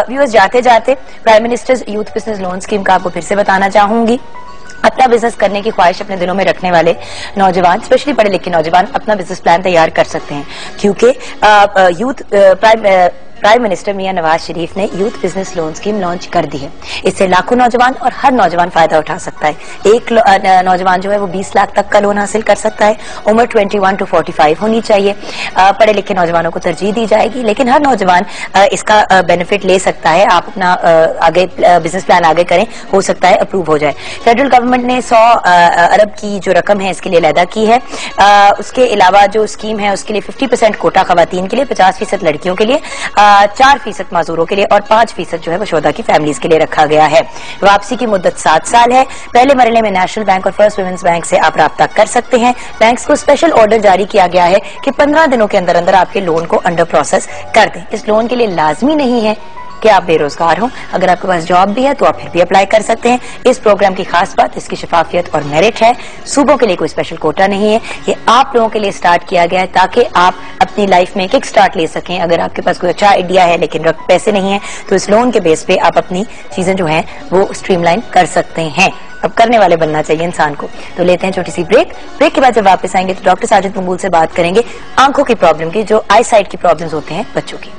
व्यूअर्स जाते जाते prime ministers youth business loan scheme का आपको फिर से बताना चाहूंगी। अपना बिजनेस करने की ख्वाहिश अपने दिलों में रखने वाले नौजवान, स्पेशली पढ़े लिखे नौजवान, अपना बिजनेस प्लान तैयार कर सकते हैं, क्योंकि प्राइम मिनिस्टर मियां नवाज शरीफ ने youth business loan scheme launch कर दी है। इससे लाखों नौजवान और हर नौजवान फायदा उठा सकता है। एक नौजवान जो है वो 20 लाख तक का लोन हासिल कर सकता है। उम्र 21 to 45 होनी चाहिए। पढ़े लिखे नौजवानों को तरजीह दी जाएगी, लेकिन हर नौजवान इसका बेनिफिट ले सकता है। आप अपना आगे बिजनेस प्लान आगे करें, हो सकता है अप्रूव हो जाए। फेडरल गवर्नमेंट ने 100 अरब की जो रकम है इसके लिए लैदा की है। उसके अलावा जो स्कीम है उसके लिए 50% कोटा खवातीन के लिए, 50% लड़कियों के लिए, 4% माजूरों के लिए और 5% जो है वो शोधा की फैमिलीज के लिए रखा गया है। वापसी की मुद्दत 7 साल है। पहले मरहले में नेशनल बैंक और फर्स्ट वुमेन्स बैंक से आप राब्ता कर सकते हैं। बैंक्स को स्पेशल ऑर्डर जारी किया गया है कि 15 दिनों के अंदर अंदर आपके लोन को अंडर प्रोसेस कर दें। इस लोन के लिए लाजमी नहीं है कि आप बेरोजगार हो, अगर आपके पास जॉब भी है तो आप फिर भी अप्लाई कर सकते हैं। इस प्रोग्राम की खास बात इसकी शफाफियत और मेरिट है। सूबों के लिए कोई स्पेशल कोटा नहीं है, ये आप लोगों के लिए स्टार्ट किया गया है ताकि आप अपनी लाइफ में किक स्टार्ट ले सकें। अगर आपके पास कोई अच्छा आइडिया है लेकिन पैसे नहीं है तो इस लोन के बेस पे आप अपनी चीजें जो है वो स्ट्रीमलाइन कर सकते हैं। अब करने वाले बनना चाहिए इंसान को। तो लेते हैं छोटी सी ब्रेक के बाद जब वापस आएंगे तो डॉक्टर साजिद मकबूल से बात करेंगे आंखों की प्रॉब्लम की, जो आई साइट की प्रॉब्लम्स होते हैं बच्चों की।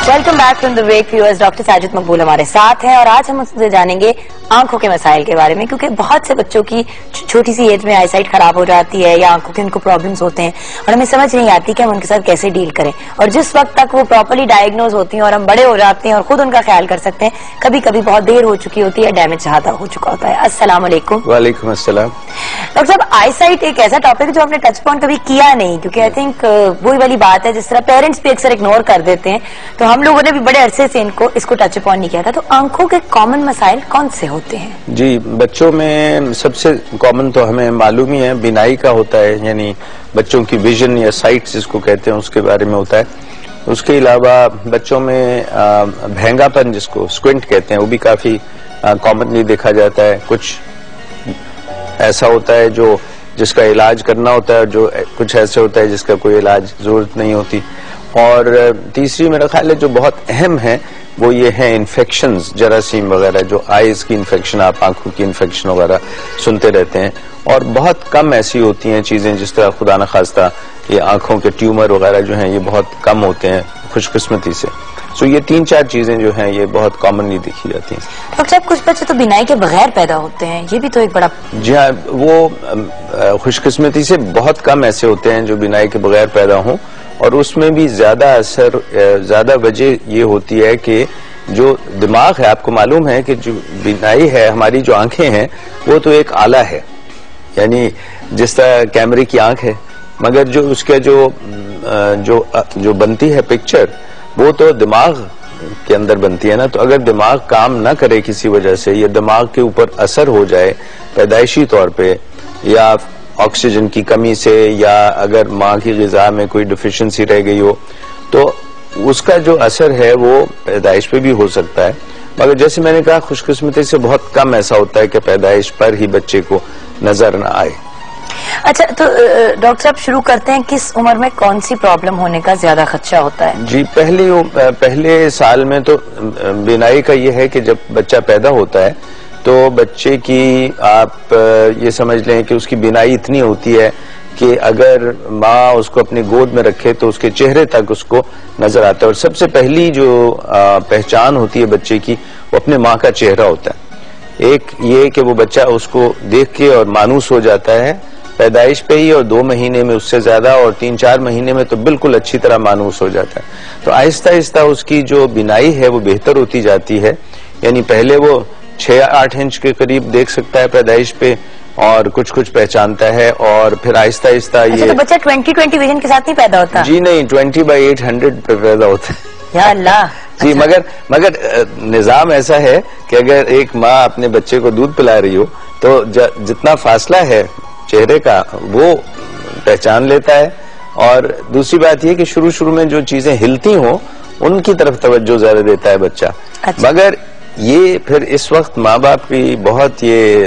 Welcome back from the break viewers. Doctor Sajid Maqbool हमारे साथ हैं और आज हम उससे जानेंगे आंखों के मसाइल के बारे में, क्योंकि बहुत से बच्चों की छोटी सी एज में आईसाइट खराब हो जाती है या आंखों के उनको प्रॉब्लम्स होते हैं और हमें समझ नहीं आती कि हम उनके साथ कैसे डील करें। और जिस वक्त तक वो प्रॉपर्ली डायग्नोज होती हैं और हम बड़े हो जाते हैं और खुद उनका ख्याल कर सकते हैं, कभी कभी बहुत देर हो चुकी होती है, डैमेज ज्यादा हो चुका होता है। अस्सलाम वालेकुम। वालेकुम अस्सलाम। डॉक्टर साहब, आईसाइट एक ऐसा टॉपिक है जो आपने टच पॉइंट कभी किया नहीं, क्योंकि आई थिंक वही वाली बात है जिस तरह पेरेंट्स भी अक्सर इग्नोर कर देते हैं, तो हम लोगों ने भी बड़े अरसे से इसको टच पॉइंट नहीं किया था। तो आंखों के कॉमन मसाइल कौन से होते हैं? जी, बच्चों में सबसे कॉमन तो हमें मालूम ही है बिनाई का होता है, यानी बच्चों की विजन या साइट जिसको कहते हैं उसके बारे में होता है। उसके अलावा बच्चों में भैंगापन जिसको स्क्विंट कहते हैं वो भी काफी कॉमनली देखा जाता है। कुछ ऐसा होता है जो जिसका इलाज करना होता है और जो कुछ ऐसे होता है जिसका कोई इलाज जरूरत नहीं होती। और तीसरी मेरा ख्याल है जो बहुत अहम है वो ये है इन्फेक्शंस, जरासीम वगैरह, जो आईज की इन्फेक्शन, आप आंखों की इन्फेक्शन वगैरह सुनते रहते हैं। और बहुत कम ऐसी होती हैं चीजें जिस तरह खुदा न खास्ता ये आंखों के ट्यूमर वगैरह जो हैं ये बहुत कम होते हैं खुशकिस्मती से। सो ये 3-4 चीजें जो हैं ये बहुत कॉमनली देखी जाती हैं। डॉक्टर साहब, कुछ बच्चे तो बिनाई के बगैर पैदा होते हैं, ये भी तो एक बड़ा। जी हाँ, वो खुशकिस्मती से बहुत कम ऐसे होते हैं जो बिनाई के बगैर पैदा हों, और उसमें भी ज्यादा वजह ये होती है कि जो दिमाग है, आपको मालूम है कि जो बिनाई है, हमारी जो आंखें हैं वो तो एक आला है, यानी जिस तरह कैमरे की आंख है, मगर जो उसके जो बनती है पिक्चर वो तो दिमाग के अंदर बनती है ना, तो अगर दिमाग काम ना करे किसी वजह से, या दिमाग के ऊपर असर हो जाए पैदाइशी तौर पे, या ऑक्सीजन की कमी से, या अगर माँ की ग़िज़ा में कोई डिफिशिएंसी रह गई हो, तो उसका जो असर है वो पैदाइश पे भी हो सकता है। मगर जैसे मैंने कहा, खुशकिस्मती से बहुत कम ऐसा होता है कि पैदाइश पर ही बच्चे को नजर न आए। अच्छा, तो डॉक्टर साहब शुरू करते हैं, किस उम्र में कौन सी प्रॉब्लम होने का ज्यादा खदशा होता है? जी, पहले साल में तो बीनाई का ये है कि जब बच्चा पैदा होता है तो बच्चे की आप ये समझ लें कि उसकी बीनाई इतनी होती है कि अगर माँ उसको अपनी गोद में रखे तो उसके चेहरे तक उसको नजर आता है। और सबसे पहली जो पहचान होती है बच्चे की, वो अपने माँ का चेहरा होता है। एक ये कि वो बच्चा उसको देख के और मानूस हो जाता है पैदाइश पे ही, और 2 महीने में उससे ज्यादा, और 3-4 महीने में तो बिल्कुल अच्छी तरह मानूस हो जाता है। तो आहिस्ता आहिस्ता उसकी जो बीनाई है वो बेहतर होती जाती है। यानी पहले वो 6-8 इंच के करीब देख सकता है पैदाइश पे, और कुछ कुछ पहचानता है, और फिर आहिस्ता आहिस्ता ये। तो बच्चा 20/20 विजन के साथ नहीं पैदा होता? जी नहीं, 20/800 पे पैदा होता है। या अल्लाह। जी, मगर निजाम ऐसा है कि अगर एक माँ अपने बच्चे को दूध पिला रही हो तो जितना फासला है चेहरे का वो पहचान लेता है। और दूसरी बात यह कि शुरू शुरू में जो चीजें हिलती हो उनकी तरफ तवज्जो ज्यादा देता है बच्चा। अच्छा। मगर ये फिर इस वक्त माँ बाप की बहुत ये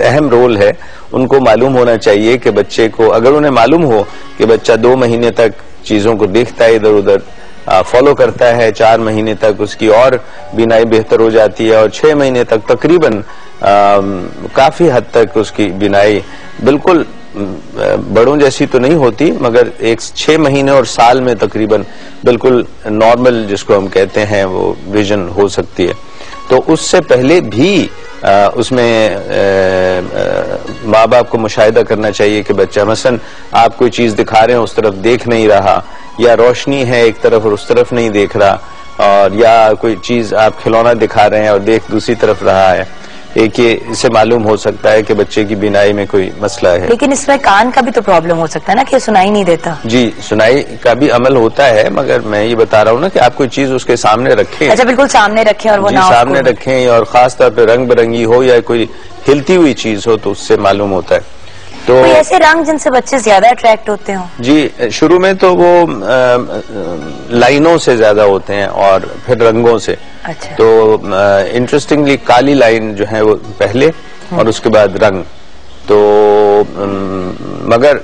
अहम रोल है। उनको मालूम होना चाहिए कि बच्चे को, अगर उन्हें मालूम हो कि बच्चा 2 महीने तक चीजों को देखता है, इधर उधर फॉलो करता है, 4 महीने तक उसकी और बीनाई बेहतर हो जाती है, और 6 महीने तक तकरीबन काफी हद तक उसकी बीनाई बिल्कुल बड़ों जैसी तो नहीं होती, मगर 6 महीने और साल में तकरीबन बिल्कुल नॉर्मल जिसको हम कहते हैं वो विजन हो सकती है। तो उससे पहले भी उसमें माँ बाप को मुशाहिदा करना चाहिए कि बच्चा मसलन आप कोई चीज दिखा रहे हैं उस तरफ देख नहीं रहा, या रोशनी है एक तरफ और उस तरफ नहीं देख रहा, और या कोई चीज आप खिलौना दिखा रहे हैं और देख दूसरी तरफ रहा है। एक ये इससे मालूम हो सकता है कि बच्चे की बीनाई में कोई मसला है। लेकिन इसमें कान का भी तो प्रॉब्लम हो सकता है ना कि सुनाई नहीं देता? जी, सुनाई का भी अमल होता है, मगर मैं ये बता रहा हूँ ना कि आप कोई चीज उसके सामने रखें। अच्छा, बिल्कुल सामने रखें, और वो ना सामने रखें, और खास तौर पे रंग बिरंगी हो या कोई हिलती हुई चीज हो तो उससे मालूम होता है। तो ऐसे रंग जिनसे बच्चे ज्यादा अट्रैक्ट होते हो? जी, शुरू में तो वो लाइनों से ज्यादा होते हैं और फिर रंगों से। अच्छा। तो इंटरेस्टिंगली काली लाइन जो है वो पहले, और उसके बाद रंग। तो मगर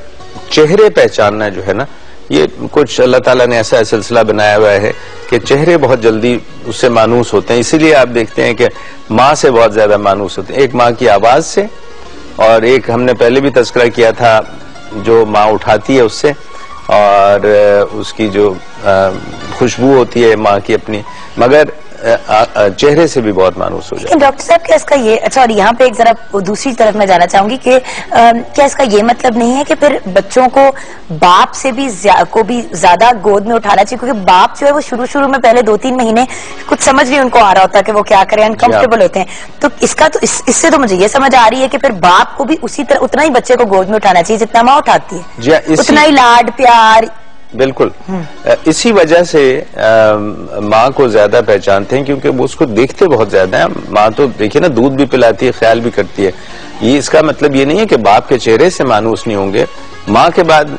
चेहरे पहचानना जो है ना, ये कुछ अल्लाह ताला ने ऐसा सिलसिला बनाया हुआ है कि चेहरे बहुत जल्दी उससे मानूस होते हैं। इसीलिए आप देखते हैं कि माँ से बहुत ज्यादा मानूस होते हैं, एक माँ की आवाज से, और एक हमने पहले भी तज़किरा किया था जो माँ उठाती है उससे, और उसकी जो खुशबू होती है माँ की अपनी, मगर चेहरे से भी बहुत मानूस हो जाता है। डॉक्टर साहब, क्या इसका ये, अच्छा, और यहाँ पे एक जरा दूसरी तरफ मैं जाना चाहूंगी कि क्या इसका ये मतलब नहीं है कि फिर बच्चों को बाप से भी ज्यादा गोद में उठाना चाहिए? क्योंकि बाप जो है वो शुरू शुरू में पहले 2-3 महीने कुछ समझ नहीं उनको आ रहा होता कि वो क्या करें, अनकंफर्टेबल होते हैं। तो इसका तो इससे तो मुझे ये समझ आ रही है कि फिर बाप को भी उसी तरह उतना ही बच्चे को गोद में उठाना चाहिए जितना माँ उठाती है, उतना ही लाड प्यार। बिल्कुल, इसी वजह से माँ को ज्यादा पहचानते हैं, क्योंकि वो उसको देखते बहुत ज्यादा है। माँ तो देखिए ना, दूध भी पिलाती है, ख्याल भी करती है। ये इसका मतलब ये नहीं है कि बाप के चेहरे से मानूस नहीं होंगे। माँ के बाद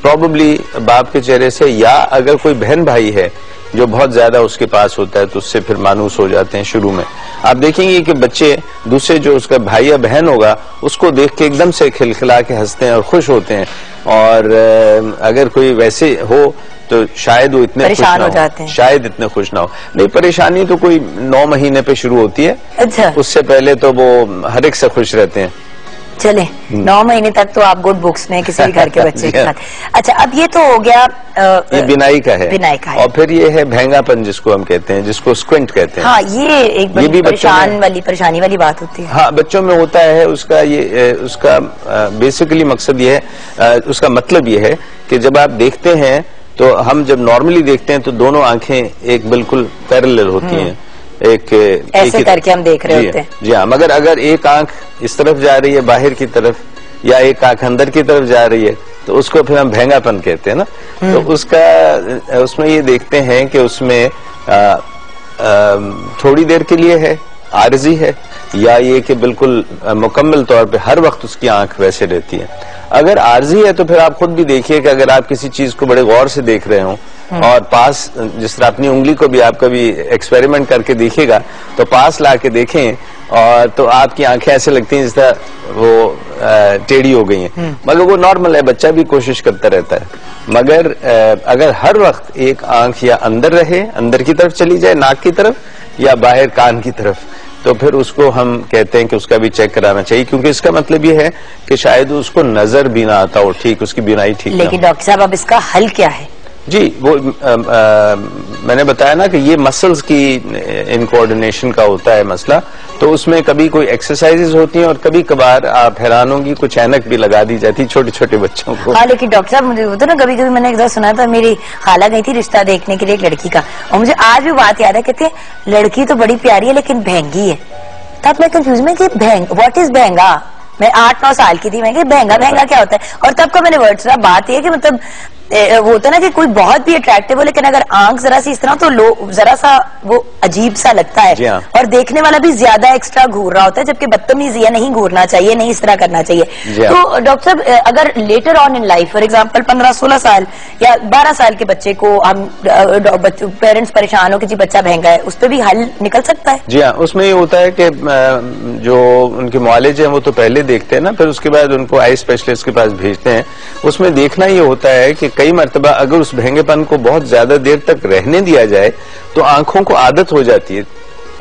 प्रॉबेबली बाप के चेहरे से, या अगर कोई बहन भाई है जो बहुत ज्यादा उसके पास होता है तो उससे फिर मानूस हो जाते हैं शुरू में। आप देखेंगे कि बच्चे दूसरे जो उसका भाई या बहन होगा उसको देख के एकदम से खिलखिला के हंसते हैं और खुश होते हैं, और अगर कोई वैसे हो तो शायद वो इतने परेशान हो जाते हैं, शायद इतने खुश ना हो। नहीं, परेशानी तो कोई 9 महीने पे शुरू होती है। अच्छा। उससे पहले तो वो हर एक से खुश रहते हैं। चले 9 महीने तक तो आप गुड बुक्स में किसी भी घर के बच्चे के साथ। अच्छा, अब ये तो हो गया, ये बिनाई का है। बिनाई का है। और फिर ये है भैंगापन जिसको हम कहते हैं, जिसको स्क्विंट कहते हैं। हाँ, ये एक बड़ी परेशानी वाली बात होती है। हाँ, बच्चों में होता है। उसका बेसिकली मकसद ये है, उसका मतलब ये है कि जब आप देखते हैं तो हम जब नॉर्मली देखते हैं तो दोनों आंखें एक बिल्कुल पैरेलल होती हैं, ऐसे करके हम देख रहे होते हैं। जी हाँ, मगर अगर एक आंख इस तरफ जा रही है बाहर की तरफ, या एक आंख अंदर की तरफ जा रही है, तो उसको फिर हम भैंगापन कहते हैं ना। तो उसमें ये देखते हैं कि उसमें थोड़ी देर के लिए है, आरजी है, या ये कि बिल्कुल मुकम्मल तौर पे हर वक्त उसकी आंख वैसे रहती है। अगर आरजी है तो फिर आप खुद भी देखिए कि अगर आप किसी चीज को बड़े गौर से देख रहे हो और पास, जिस तरह अपनी उंगली को भी आप कभी एक्सपेरिमेंट करके देखिएगा तो पास ला के देखें और तो आपकी आंखें ऐसे लगती हैं जिस तरह वो टेढ़ी हो गई हैं, मगर वो नॉर्मल है, बच्चा भी कोशिश करता रहता है। मगर अगर हर वक्त एक आंख या अंदर रहे, अंदर की तरफ चली जाए नाक की तरफ, या बाहर कान की तरफ, तो फिर उसको हम कहते हैं कि उसका भी चेक कराना चाहिए, क्योंकि इसका मतलब ये है कि शायद उसको नजर भी ना आता हो ठीक, उसकी बीनाई ठीक। लेकिन डॉक्टर साहब अब इसका हल क्या है? जी वो मैंने बताया ना कि ये मसल्स की इनकोऑर्डिनेशन का होता है मसला, तो उसमें कभी कोई एक्सरसाइजेज होती हैं और कभी कभार आप हैरान होंगी कुछ ऐनक भी लगा दी जाती छोटे छोटे बच्चों को। हाँ, लेकिन डॉक्टर साहब मुझे होता ना, कभी कभी मैंने एक बार सुना था, मेरी खाला गई थी रिश्ता देखने के लिए एक लड़की का, और मुझे आज भी बात याद है, कहते लड़की तो बड़ी प्यारी है लेकिन भैंगी है। तब मैं कंफ्यूज में कि व्हाट इज भैंगा, मैं 8-9 साल की थी, मैं भैंगा क्या होता है, और तब का मैंने वर्ड सुना। बात यह कि मतलब वो होता ना कि कोई बहुत भी अट्रैक्टिव हो लेकिन अगर आंख जरा सी इस तरह तो जरा सा वो अजीब सा लगता है, और देखने वाला भी ज्यादा एक्स्ट्रा घूर रहा होता है, जबकि बदतमीजी है, नहीं घूरना चाहिए, नहीं इस तरह करना चाहिए। तो डॉक्टर साहब अगर later on in life for example 15-16 साल या 12 साल के बच्चे को हम पेरेंट्स परेशान हो कि जी बच्चा महंगा है, उस पर भी हल निकल सकता है? जी हाँ, उसमें ये होता है कि जो उनके मुआलिज हैं वो तो पहले देखते हैं ना, फिर उसके बाद उनको आई स्पेशलिस्ट के पास भेजते हैं। उसमें देखना ये होता है कि कई मरतबा अगर उस महंगेपन को बहुत ज्यादा देर तक रहने दिया जाए तो आंखों को आदत हो जाती है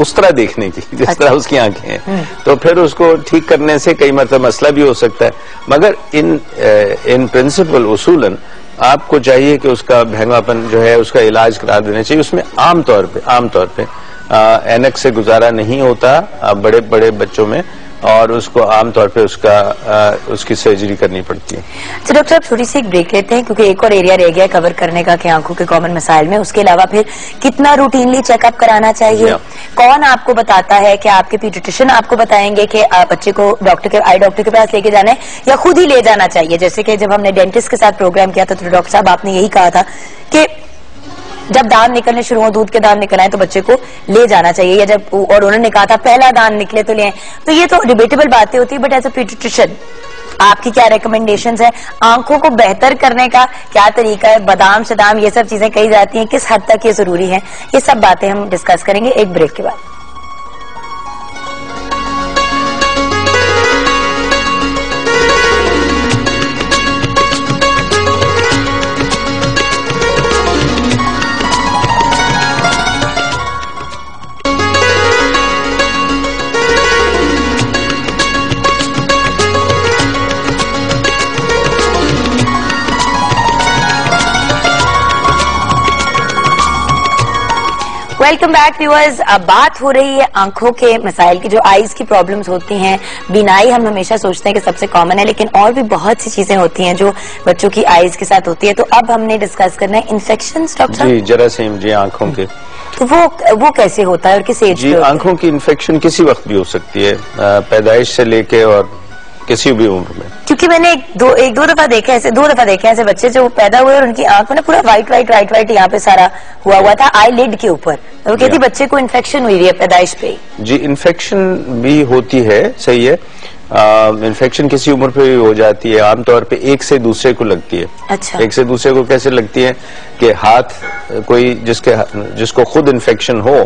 उस तरह देखने की जिस तरह उसकी आंखें हैं, तो फिर उसको ठीक करने से कई मरतबा मसला भी हो सकता है। मगर इन प्रिंसिपल उसूलन आपको चाहिए कि उसका महंगापन जो है उसका इलाज करा देना चाहिए। उसमें आमतौर पे ऐनक से गुजारा नहीं होता बड़े बड़े बच्चों में, और उसको आमतौर पे उसकी सर्जरी करनी पड़ती है। तो डॉक्टर साहब छोटी सी एक ब्रेक लेते हैं, क्योंकि एक और एरिया रह गया कवर करने का कि आंखों के कॉमन मसाइल में। उसके अलावा फिर कितना रूटीनली चेकअप कराना चाहिए, कौन आपको बताता है, कि आपके पीडियाट्रिशियन आपको बताएंगे कि बच्चे को आई डॉक्टर के पास लेके जाना है या खुद ही ले जाना चाहिए? जैसे कि जब हमने डेंटिस्ट के साथ प्रोग्राम किया था तो डॉक्टर साहब आपने यही कहा था कि जब दांत निकलने शुरू हो, दूध के दांत निकल आए तो बच्चे को ले जाना चाहिए, या जब, और उन्होंने कहा था पहला दांत निकले तो ले आए। तो ये तो डिबेटेबल बातें होती है, बट एज अ पीडियाट्रिशियन आपकी क्या रिकमेंडेशंस है? आंखों को बेहतर करने का क्या तरीका है? बादाम सदाम ये सब चीजें कही जाती हैं, किस हद तक ये जरूरी है? ये सब बातें हम डिस्कस करेंगे एक ब्रेक के बाद। Welcome back viewers. अब बात हो रही है आंखों के मसाइल की, जो आईज की प्रॉब्लम्स होती हैं। बीनाई हम हमेशा सोचते हैं कि सबसे कॉमन है, लेकिन और भी बहुत सी चीजें होती हैं जो बच्चों की आईज के साथ होती है। तो अब हमने डिस्कस करना है इन्फेक्शंस। डॉक्टर जी, जरासीम जी आंखों के, तो वो कैसे होता है और किस एज जी? आंखों की इन्फेक्शन किसी वक्त भी हो सकती है, पैदाइश से लेके और किसी भी उम्र में। क्योंकि मैंने एक दो दफा देखा ऐसे बच्चे जो पैदा हुए और उनकी आंख में ना पूरा वाइट यहाँ पे सारा हुआ था आई लिड के ऊपर, तो वो कहती बच्चे को इन्फेक्शन हुई है पैदाइश पे। जी, इन्फेक्शन भी होती है, सही है। इन्फेक्शन किसी उम्र पे भी हो जाती है, आमतौर पे एक से दूसरे को लगती है। अच्छा। एक से दूसरे को कैसे लगती है कि हाथ कोई जिसको खुद इन्फेक्शन हो,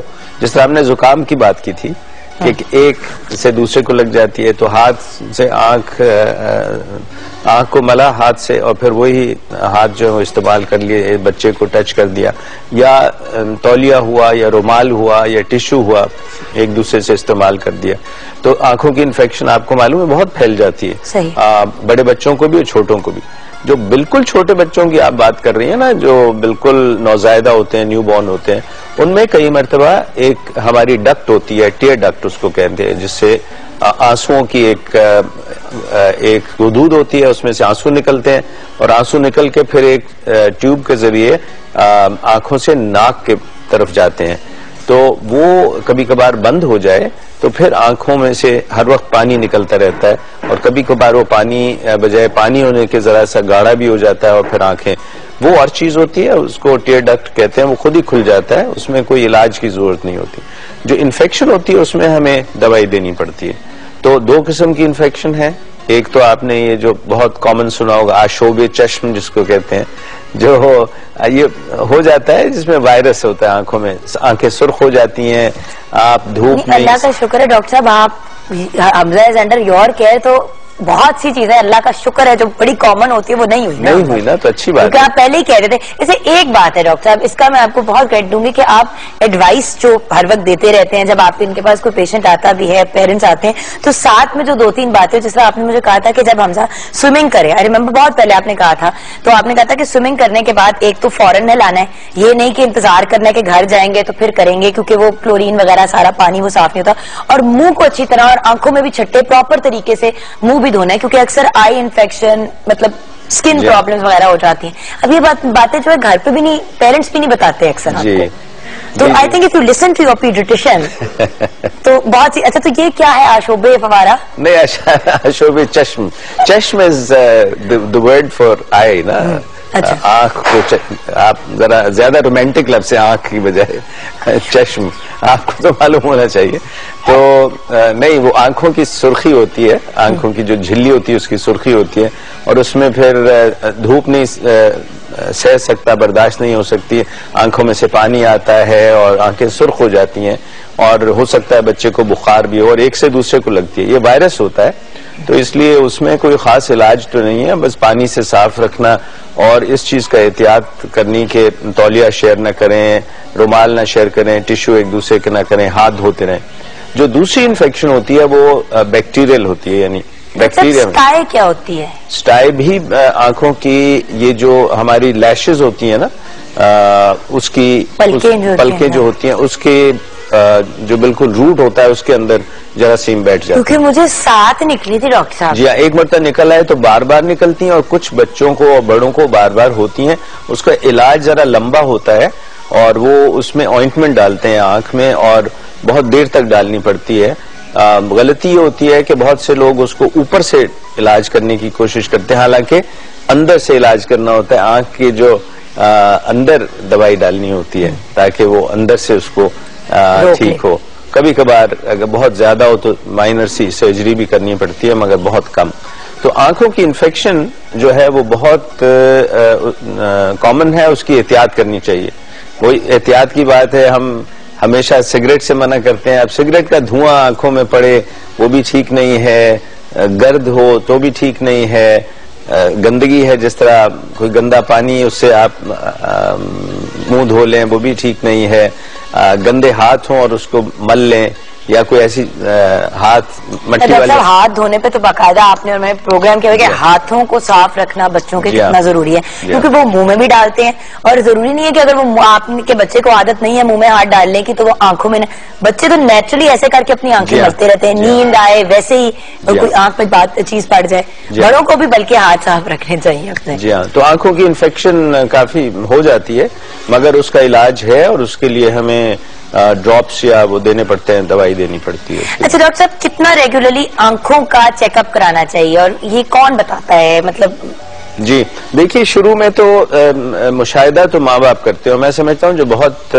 जिस तरह हमने जुकाम की बात की थी कि एक से दूसरे को लग जाती है, तो हाथ से आंख को मला हाथ से, और फिर वही हाथ जो है इस्तेमाल कर लिए, बच्चे को टच कर दिया, या तौलिया हुआ या रुमाल हुआ या टिश्यू हुआ, एक दूसरे से इस्तेमाल कर दिया, तो आंखों की इन्फेक्शन आपको मालूम है बहुत फैल जाती है। सही। बड़े बच्चों को भी और छोटों को भी। जो बिल्कुल छोटे बच्चों की आप बात कर रही हैं ना, जो बिल्कुल नौजायदा होते हैं, न्यू बॉर्न होते हैं, उनमें कई मरतबा एक हमारी डक्ट होती है, टीयर डक्ट उसको कहते हैं, जिससे आंसुओं की एक हदूद होती है, उसमें से आंसू निकलते हैं, और आंसू निकल के फिर एक ट्यूब के जरिए आंखों से नाक के तरफ जाते हैं। तो वो कभी कभार बंद हो जाए तो फिर आंखों में से हर वक्त पानी निकलता रहता है, और कभी कभार वो पानी बजाय पानी होने के जरा सा गाढ़ा भी हो जाता है, और फिर आंखें, वो और चीज होती है, उसको टीयर डक्ट कहते हैं, वो खुद ही खुल जाता है, उसमें कोई इलाज की जरूरत नहीं होती। जो इन्फेक्शन होती है उसमें हमें दवाई देनी पड़ती है। तो दो किस्म की इन्फेक्शन है, एक तो आपने ये जो बहुत कॉमन सुना होगा आशोब चश्म जिसको कहते हैं, जो ये हो जाता है जिसमें वायरस होता है आंखों में, आंखें सुर्ख हो जाती हैं, आप धूप में। अल्लाह का शुक्र है डॉक्टर साहब, आप Hamza is under your care, तो बहुत सी चीजें अल्लाह का शुक्र है जो बड़ी कॉमन होती है वो नहीं हुई ना। नहीं हुई ना, तो अच्छी बात है। आप पहले ही कह रहे थे। इसे एक बात है डॉक्टर साहब, इसका मैं आपको बहुत क्रेडिट दूंगी कि आप एडवाइस जो हर वक्त देते रहते हैं, जब आप इनके पास कोई पेशेंट आता भी है, पेरेंट्स आते हैं, तो साथ में जो 2-3 बातें, जिस तरह आपने मुझे कहा था कि जब हमजा स्विमिंग करे, आई रिमेम्बर बहुत पहले आपने कहा था, तो आपने कहा था कि स्विमिंग करने के बाद एक तो फौरन नहलाना है, ये नहीं कि इंतजार करना है कि घर जाएंगे तो फिर करेंगे, क्योंकि वो क्लोरीन वगैरह सारा पानी वो साफ नहीं होता, और मुंह को अच्छी तरह और आंखों में भी छट्टे प्रॉपर तरीके से मुंह भी धोना है, क्योंकि अक्सर आई इन्फेक्शन मतलब स्किन प्रॉब्लम्स वगैरह हो जाती हैं। अब ये बातें जो है घर पे भी नहीं, पेरेंट्स भी नहीं बताते अक्सर आपको, तो I think if you listen to your paediatrician तो बहुत ही अच्छा। तो ये क्या है आशोबे फवारा? नहीं, आशोबे चश्म, चश्म is the word for eye ना। अच्छा। आंख को आप जरा ज्यादा रोमांटिक लफ्ज से आंख की बजाय चश्म, आपको तो मालूम होना चाहिए। तो नहीं, वो आंखों की सुर्खी होती है, आंखों की जो झिल्ली होती है उसकी सुर्खी होती है, और उसमें फिर धूप नहीं सह सकता, बर्दाश्त नहीं हो सकती, आंखों में से पानी आता है और आंखें सुर्ख हो जाती हैं, और हो सकता है बच्चे को बुखार भी हो, और एक से दूसरे को लगती है। ये वायरस होता है, तो इसलिए उसमें कोई खास इलाज तो नहीं है, बस पानी से साफ रखना और इस चीज का एहतियात करनी कि तौलिया शेयर न करें, रुमाल न शेयर करें, टिश्यू एक दूसरे के न करें, हाथ धोते रहें। जो दूसरी इन्फेक्शन होती है वो बैक्टीरियल होती है, यानी बैक्टीरिया। स्टाई क्या होती है? स्टाई भी आंखों की, ये जो हमारी लैशेज होती है ना, उसकी पलकें जो होती हैं, उसके जो बिल्कुल रूट होता है उसके अंदर जरासीम बैठ जाते हैं। क्योंकि मुझे 7 निकली थी डॉक्टर साहब। जी हाँ, एक मरतबा निकल आए तो बार बार निकलती हैं, और कुछ बच्चों को और बड़ों को बार बार होती हैं। उसका इलाज जरा लंबा होता है, और वो उसमें ऑइंटमेंट डालते हैं आंख में, और बहुत देर तक डालनी पड़ती है। गलती ये होती है कि बहुत से लोग उसको ऊपर से इलाज करने की कोशिश करते हैं, हालांकि अंदर से इलाज करना होता है, आंख के जो अंदर दवाई डालनी होती है ताकि वो अंदर से उसको ठीक हो। कभी कभार अगर बहुत ज्यादा हो तो माइनर सी सर्जरी भी करनी पड़ती है, मगर बहुत कम। तो आंखों की इन्फेक्शन जो है वो बहुत कॉमन है, उसकी एहतियात करनी चाहिए। वही एहतियात की बात है, हम हमेशा सिगरेट से मना करते हैं। अब सिगरेट का धुआं आंखों में पड़े वो भी ठीक नहीं है, गर्द हो तो भी ठीक नहीं है, गंदगी है, जिस तरह कोई गंदा पानी उससे आप मुंह धो लें वो भी ठीक नहीं है, गंदे हाथ हों और उसको मल लें, या कोई ऐसी हाथ मट्टी वाले। हाथ धोने पे तो बाकायदा आपने और मैं प्रोग्राम किया कि हाथों को साफ रखना बच्चों के कितना जरूरी है, क्योंकि वो मुंह में भी डालते हैं, और जरूरी नहीं है कि अगर वो आपके बच्चे को आदत नहीं है मुंह में हाथ डालने की तो वो आंखों में, बच्चे तो नेचुरली ऐसे करके अपनी आंखें मलते रहते हैं, नींद आए वैसे ही कोई आंख में बात चीज पड़ जाए। बड़ों को भी बल्कि हाथ साफ रखने चाहिए अपने। जी हाँ, तो आंखों की इन्फेक्शन काफी हो जाती है, मगर उसका इलाज है, और उसके लिए हमें ड्रॉप्स या वो देने पड़ते हैं, दवाई देनी पड़ती है। अच्छा डॉक्टर साहब, कितना रेगुलरली आंखों का चेकअप कराना चाहिए, और ये कौन बताता है? मतलब जी देखिए, शुरू में तो मुशाहिदा तो माँ बाप करते हो। मैं समझता हूँ जो बहुत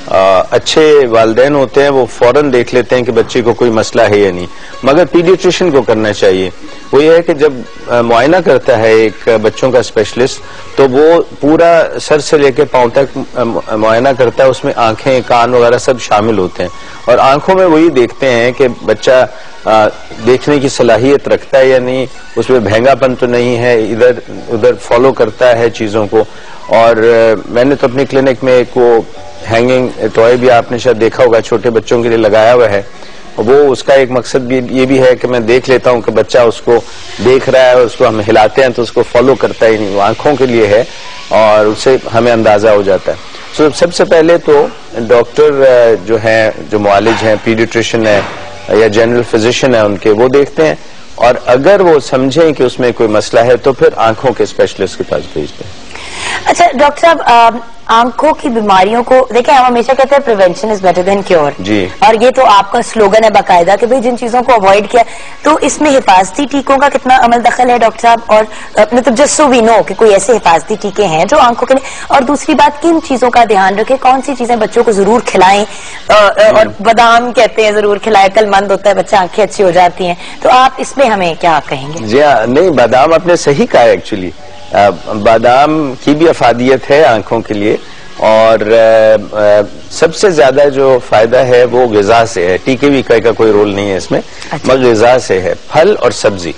अच्छे वालिदैन होते हैं वो फौरन देख लेते हैं कि बच्चे को कोई मसला है या नहीं, मगर पीडियाट्रिशियन को करना चाहिए। वो ये है कि जब मुआयना करता है एक बच्चों का स्पेशलिस्ट, तो वो पूरा सर से लेकर पांव तक मुआयना करता है, उसमें आंखें, कान वगैरह सब शामिल होते हैं, और आंखों में वही देखते हैं कि बच्चा देखने की सलाहियत रखता है या नहीं, उसमें भैंगापन तो नहीं है, इधर उधर फॉलो करता है चीजों को। और मैंने तो अपनी क्लिनिक में एक वो हैंगिंग टॉय भी आपने शायद देखा होगा, छोटे बच्चों के लिए लगाया हुआ है। वो उसका एक मकसद भी ये भी है कि मैं देख लेता हूँ कि बच्चा उसको देख रहा है, और उसको हम हिलाते हैं तो उसको फॉलो करता ही नहीं, वो आंखों के लिए है, और उससे हमें अंदाजा हो जाता है। तो सबसे पहले तो डॉक्टर जो है, जो मुआलिज हैं, पीडियाट्रिशियन है या जनरल फिजिशियन है, उनके वो देखते हैं, और अगर वो समझें कि उसमें कोई मसला है तो फिर आंखों के स्पेशलिस्ट के पास भेजते हैं। अच्छा डॉक्टर साहब, आंखों की बीमारियों को देखिए, हम हमेशा कहते हैं prevention is better than cure जी, और ये तो आपका स्लोगन है बाकायदा कि भाई जिन चीजों को अवॉइड किया, तो इसमें हिफाजती टीकों का कितना अमल दखल है डॉक्टर साहब? और मतलब जस्ट सो वी नो कि कोई ऐसे हिफाजती टीके हैं जो आंखों के लिए, और दूसरी बात किन चीजों का ध्यान रखें, कौन सी चीजें बच्चों को जरूर खिलाएं, और बादाम कहते हैं जरूर खिलाएं, अक्लमंद होता है बच्चा, आंखें अच्छी हो जाती हैं, तो आप इसमें हमें क्या कहेंगे? जी हाँ, नहीं बादाम आपने सही कहा एक्चुअली, बादाम की भी अफादियत है आंखों के लिए, और सबसे ज्यादा जो फायदा है वो ग़िज़ा से है, टीके वीके का कोई रोल नहीं है इसमें, मगर ग़िज़ा से है। फल और सब्जी,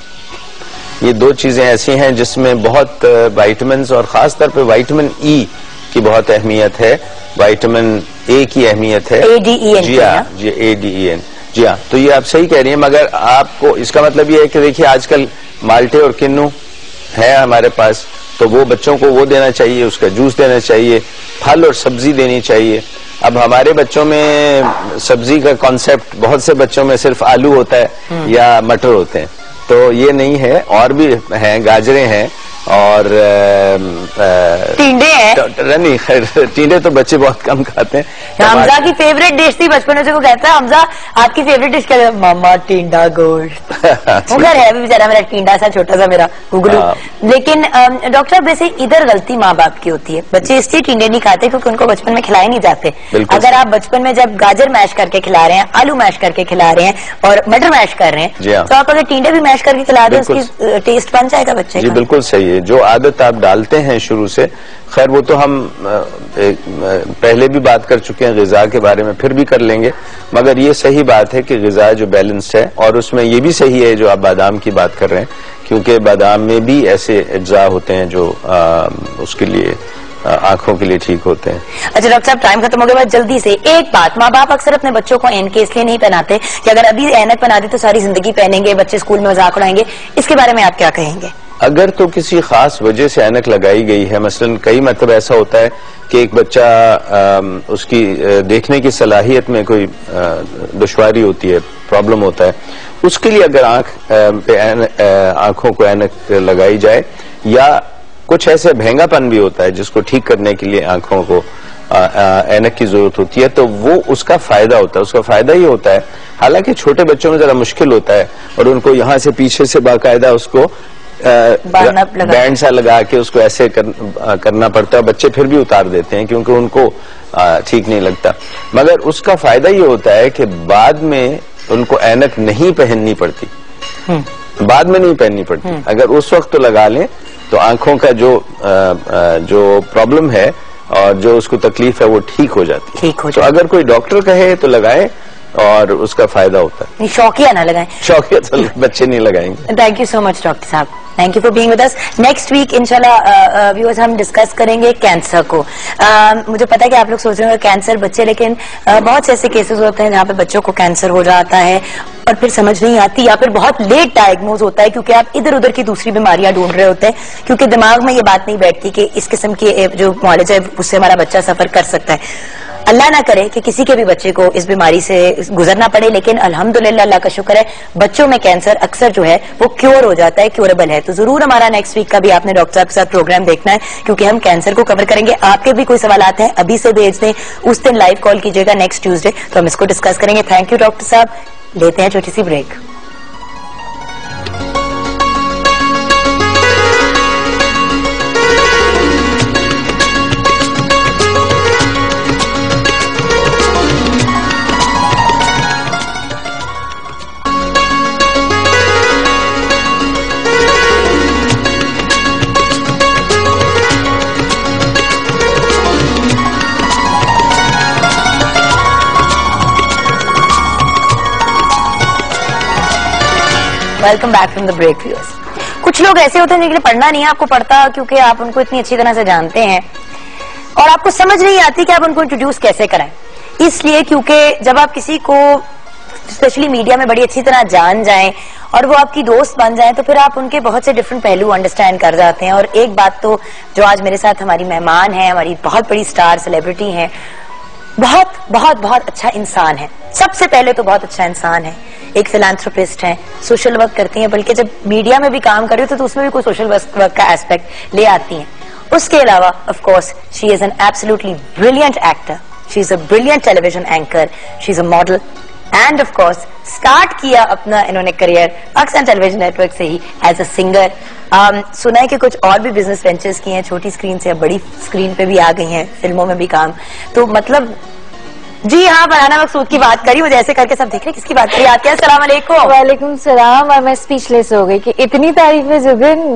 ये दो चीजें ऐसी हैं जिसमें बहुत विटामिन्स और खासतौर पे विटामिन ई की बहुत अहमियत है, विटामिन ए की अहमियत है, ADEN, जी हाँ, जी ADEN, जी हाँ। तो ये आप सही कह रही हैं, मगर आपको इसका मतलब ये है कि देखिए आजकल माल्टे और किन्नू है हमारे पास, तो वो बच्चों को वो देना चाहिए, उसका जूस देना चाहिए, फल और सब्जी देनी चाहिए। अब हमारे बच्चों में सब्जी का कॉन्सेप्ट, बहुत से बच्चों में सिर्फ आलू होता है या मटर होते हैं, तो ये नहीं है, और भी हैं, गाजरें हैं और टिंडे हैं। नहीं खैर, टिंडे तो बच्चे बहुत कम खाते हैं। हमजा की फेवरेट डिश थी बचपन में, से वो कहता है हमजा आपकी फेवरेट डिश क्या है? मामा टिंडा गोश्त। वो घर है भी बेचारा मेरा टिंडा सा छोटा सा मेरा गुगलू। लेकिन डॉक्टर साहब वैसे इधर गलती माँ बाप की होती है, बच्चे इसलिए टिंडे नहीं खाते क्योंकि उनको बचपन में खिलाए नहीं जाते। अगर आप बचपन में जब गाजर मैश करके खिला रहे हैं, आलू मैश करके खिला रहे हैं और मटर मैश कर रहे हैं, तो आप अगर टिंडे भी मैश करके खिला दें, उसकी टेस्ट बन जाएगा बच्चे जी, बिल्कुल सही है। जो आदत आप डालते हैं शुरू से, खैर वो तो हम पहले भी बात कर चुके हैं ग़िज़ा के बारे में, फिर भी कर लेंगे, मगर ये सही बात है कि ग़िज़ा जो बैलेंस्ड है, और उसमें ये भी सही है जो आप बादाम की बात कर रहे हैं, क्योंकि बादाम में भी ऐसे अज्जा होते हैं जो उसके लिए आंखों के लिए ठीक होते हैं। अच्छा डॉक्टर साहब, टाइम खत्म हो गया, बाद जल्दी से एक बात, माँ बाप अक्सर अपने बच्चों को ऐनक इसलिए नहीं पहनाते कि अगर अभी ऐनक पहना दी तो सारी जिंदगी पहनेंगे, बच्चे स्कूल में मजाक उड़ाएंगे, इसके बारे में आप क्या कहेंगे? अगर तो किसी खास वजह से ऐनक लगाई गई है, मसलन कई मतलब ऐसा होता है कि एक बच्चा उसकी देखने की सलाहियत में कोई दुश्वारी होती है, प्रॉब्लम होता है, उसके लिए अगर आंखों को ऐनक लगाई जाए, या कुछ ऐसे महंगापन भी होता है जिसको ठीक करने के लिए आंखों को ऐनक की जरूरत होती है, तो वो उसका फायदा होता है। उसका फायदा ये होता है, हालांकि छोटे बच्चों में जरा मुश्किल होता है और उनको यहाँ से पीछे से बाकायदा उसको बैंड सा लगा के उसको ऐसे करना पड़ता है, बच्चे फिर भी उतार देते हैं क्योंकि उनको ठीक नहीं लगता, मगर उसका फायदा ये होता है कि बाद में उनको ऐनक नहीं पहननी पड़ती, बाद में नहीं पहननी पड़ती। अगर उस वक्त तो लगा लें तो आंखों का जो प्रॉब्लम है और जो उसको तकलीफ है वो ठीक हो जाती है। तो अगर कोई डॉक्टर कहे तो लगाए और उसका फायदा होता है। शौकिया ना लगाएं, शौकिया तो बच्चे नहीं लगाएंगे। Thank you so much doctor साहब, thank you for being with us. Next week इंशाल्लाह व्यूअर्स हम डिस्कस करेंगे कैंसर को। मुझे पता है कि आप लोग सोच रहे होंगे कैंसर बच्चे, लेकिन बहुत से ऐसे केसेस होते हैं जहाँ पे बच्चों को कैंसर हो जाता है और फिर समझ नहीं आती, या फिर बहुत लेट डायग्नोज होता है क्योंकि आप इधर उधर की दूसरी बीमारियां ढूंढ रहे होते हैं, क्योंकि दिमाग में ये बात नहीं बैठती कि इस किस्म की जो नॉलेज है उससे हमारा बच्चा सफर कर सकता है। अल्लाह ना करे कि किसी के भी बच्चे को इस बीमारी से गुजरना पड़े, लेकिन अल्हम्दुलिल्लाह अल्लाह का शुक्र है बच्चों में कैंसर अक्सर जो है वो क्योर हो जाता है, क्योरेबल है। तो जरूर हमारा नेक्स्ट वीक का भी आपने डॉक्टर साहब के साथ प्रोग्राम देखना है, क्योंकि हम कैंसर को कवर करेंगे। आपके भी कोई सवाल हैं अभी से भेज दें, उस दिन लाइव कॉल कीजिएगा नेक्स्ट ट्यूसडे, तो हम इसको डिस्कस करेंगे। थैंक यू डॉक्टर साहब, लेते हैं छोटी सी break. Welcome back from the break viewers. कुछ लोग ऐसे होते हैं जिनके लिए पढ़ना नहीं है, आपको पढ़ता क्योंकि आप उनको इतनी अच्छी तरह से जानते हैं और आपको समझ नहीं आती कि आप उनको इंट्रोड्यूस कैसे कराएं। इसलिए क्योंकि जब आप किसी को स्पेशली मीडिया में बड़ी अच्छी तरह जान जाएं और वो आपकी दोस्त बन जाएं, तो फिर आप उनके बहुत से डिफरेंट पहलू अंडरस्टैंड कर जाते हैं। और एक बात तो जो आज मेरे साथ हमारी मेहमान है, हमारी बहुत बड़ी स्टार सेलिब्रिटी है, बहुत बहुत बहुत अच्छा इंसान है। सबसे पहले तो बहुत अच्छा इंसान है, एक फिलैंथ्रोपिस्ट है, सोशल वर्क करती हैं, बल्कि जब मीडिया में भी काम कर रही हो तो उसमें भी कोई सोशल वर्क का एस्पेक्ट ले आती हैं। उसके अलावा of course she is an absolutely brilliant actor, she is a brilliant television anchor, she is a model end of course start किया अपना इन्होंने करियर पाकिस्तान टेलीविजन नेटवर्क से ही एज अ सिंगर। सुना है कि कुछ और भी बिजनेस वेंचर्स किए हैं, छोटी स्क्रीन से अब बड़ी स्क्रीन पे भी आ गई हैं, फिल्मों में भी काम। तो मतलब जी हाँ, फरहाना मकसूद की बात करी, मुझे ऐसे करके सब देख रहे किसकी बात करी आपके। अस्सलाम वालेकुम। वालेकुम सलाम। और मैं स्पीचलेस हो गई कि इतनी तारीफें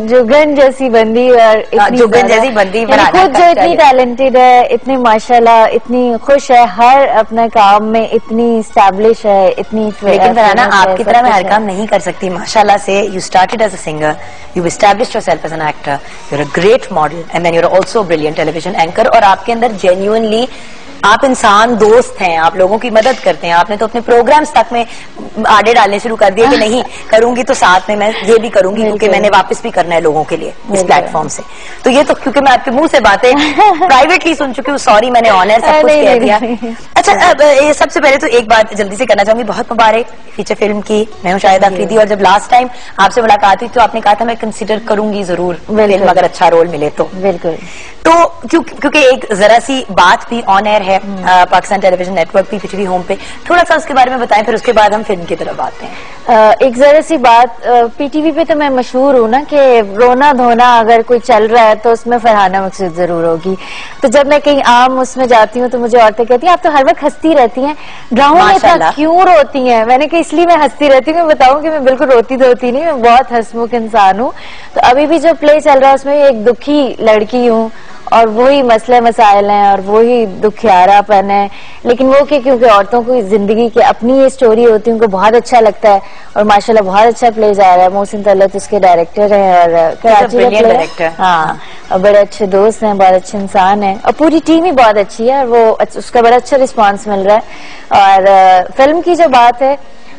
जुगन जैसी बंदी और जुगन जैसी बंदी खुद जो इतनी टैलेंटेड है, इतनी माशाल्लाह, इतनी खुश है हर अपने काम में, इतनी स्टैब्लिश है, इतनी। लेकिन फरहाना आपकी तरह मैं हर काम नहीं कर सकती माशाल्लाह से। You started as a singer, you established yourself as an actor, you are a great model and then you are also brilliant television anchor. और आपके अंदर जेन्युइनली आप इंसान दोस्त हैं, आप लोगों की मदद करते हैं। आपने तो अपने प्रोग्राम्स तक में आड़े डालने शुरू कर दिए कि नहीं करूंगी तो साथ में मैं ये भी करूंगी, क्योंकि मैंने वापस भी करना है लोगों के लिए इस प्लेटफॉर्म से। तो ये तो क्योंकि मैं आपके मुंह से बातें प्राइवेटली सुन चुकी हूँ, सॉरी मैंने ऑन एयर सब कुछ कह दिया। अच्छा, सबसे पहले तो एक बात जल्दी से करना चाहूंगी, बहुत मुबारक फीचर फिल्म की। मैं हूँ शाहिद आफरीदी, और जब लास्ट टाइम आपसे मुलाकात हुई तो आपने कहा था मैं कंसिडर करूंगी जरूर फिल्म अगर अच्छा रोल मिले तो। बिल्कुल। तो क्योंकि एक जरा सी बात भी ऑन एयर है पाकिस्तान टेलीविजन नेटवर्क पे, पीटीवी होम पे, थोड़ा सा उसके बारे में बताएं, फिर उसके बाद हम फिल्म की तरफ आते हैं। एक जरा सी बात, पीटीवी पे तो मैं मशहूर हूँ ना कि रोना धोना अगर कोई चल रहा है तो उसमें फरहाना मकसूद जरूर होगी। तो जब मैं कहीं आम उसमें जाती हूँ तो मुझे औरतें कहती हैं आप तो हर वक्त हंसती रहती हैं, गाँव में इतना क्यों रोती हैं? मैंने कहा इसलिए मैं हंसती रहती हूँ। मैं बताऊँ कि मैं बिल्कुल रोती धोती नहीं, मैं बहुत हंसमुख इंसान हूँ। तो अभी भी जो प्ले चल रहा है उसमें एक दुखी लड़की हूँ और वही मसले मसाइल हैं और वही दुखियारापन है, लेकिन वो क्योंकि औरतों की जिंदगी की अपनी ये स्टोरी होती है, उनको बहुत अच्छा लगता है। और माशाल्लाह बहुत अच्छा प्ले जा रहा है। मोहसिन तलत उसके डायरेक्टर हैं और कराची का प्ले, हाँ, और बड़े अच्छे दोस्त हैं, बहुत अच्छे इंसान हैं और पूरी टीम ही बहुत अच्छी है और वो उसका बड़ा अच्छा रिस्पॉन्स मिल रहा है। और फिल्म की जो बात है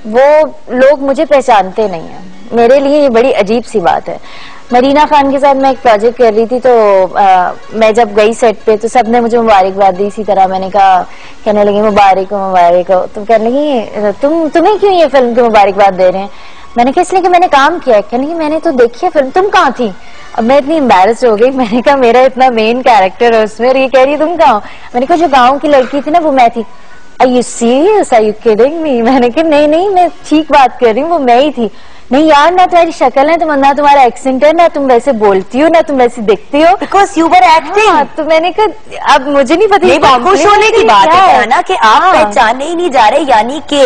वो लोग मुझे पहचानते नहीं है, मेरे लिए ये बड़ी अजीब सी बात है। मरीना खान के साथ मैं एक प्रोजेक्ट कर रही थी तो मैं जब गई सेट पे तो सबने मुझे मुबारकबाद दी। इसी तरह मैंने कहा, कहने लगी मुबारक हो मुबारक हो। तो कहने लगी तुम्हें क्यों ये फिल्म की मुबारकबाद दे रहे हैं? मैंने कहा इसलिए कि मैंने काम किया है। कहने लगी मैंने तो देखी है फिल्म, तुम कहाँ थी? अब मैं इतनी एम्बैरेस्ड हो गई, मैंने कहा मेरा इतना मेन कैरेक्टर है उसमें और ये कह रही तुम कहाँ हो? मैंने कहा जो गाँव की लड़की थी ना वो मैं थी। Are you serious? Are you kidding me? मैंने कहा नहीं मैं ठीक बात कर रही हूँ, वो मैं ही थी। नहीं यार, ना तुम्हारी शक्ल है, ना तुम्हारा एक्सेंट है, ना तुम वैसे बोलती हो, ना तुम वैसे दिखती हो। Because you were acting. हाँ, तो मैंने कहा अब मुझे नहीं पता, खुश होने की बात है ना कि आप पहचाने ही नहीं जा रहे, यानी कि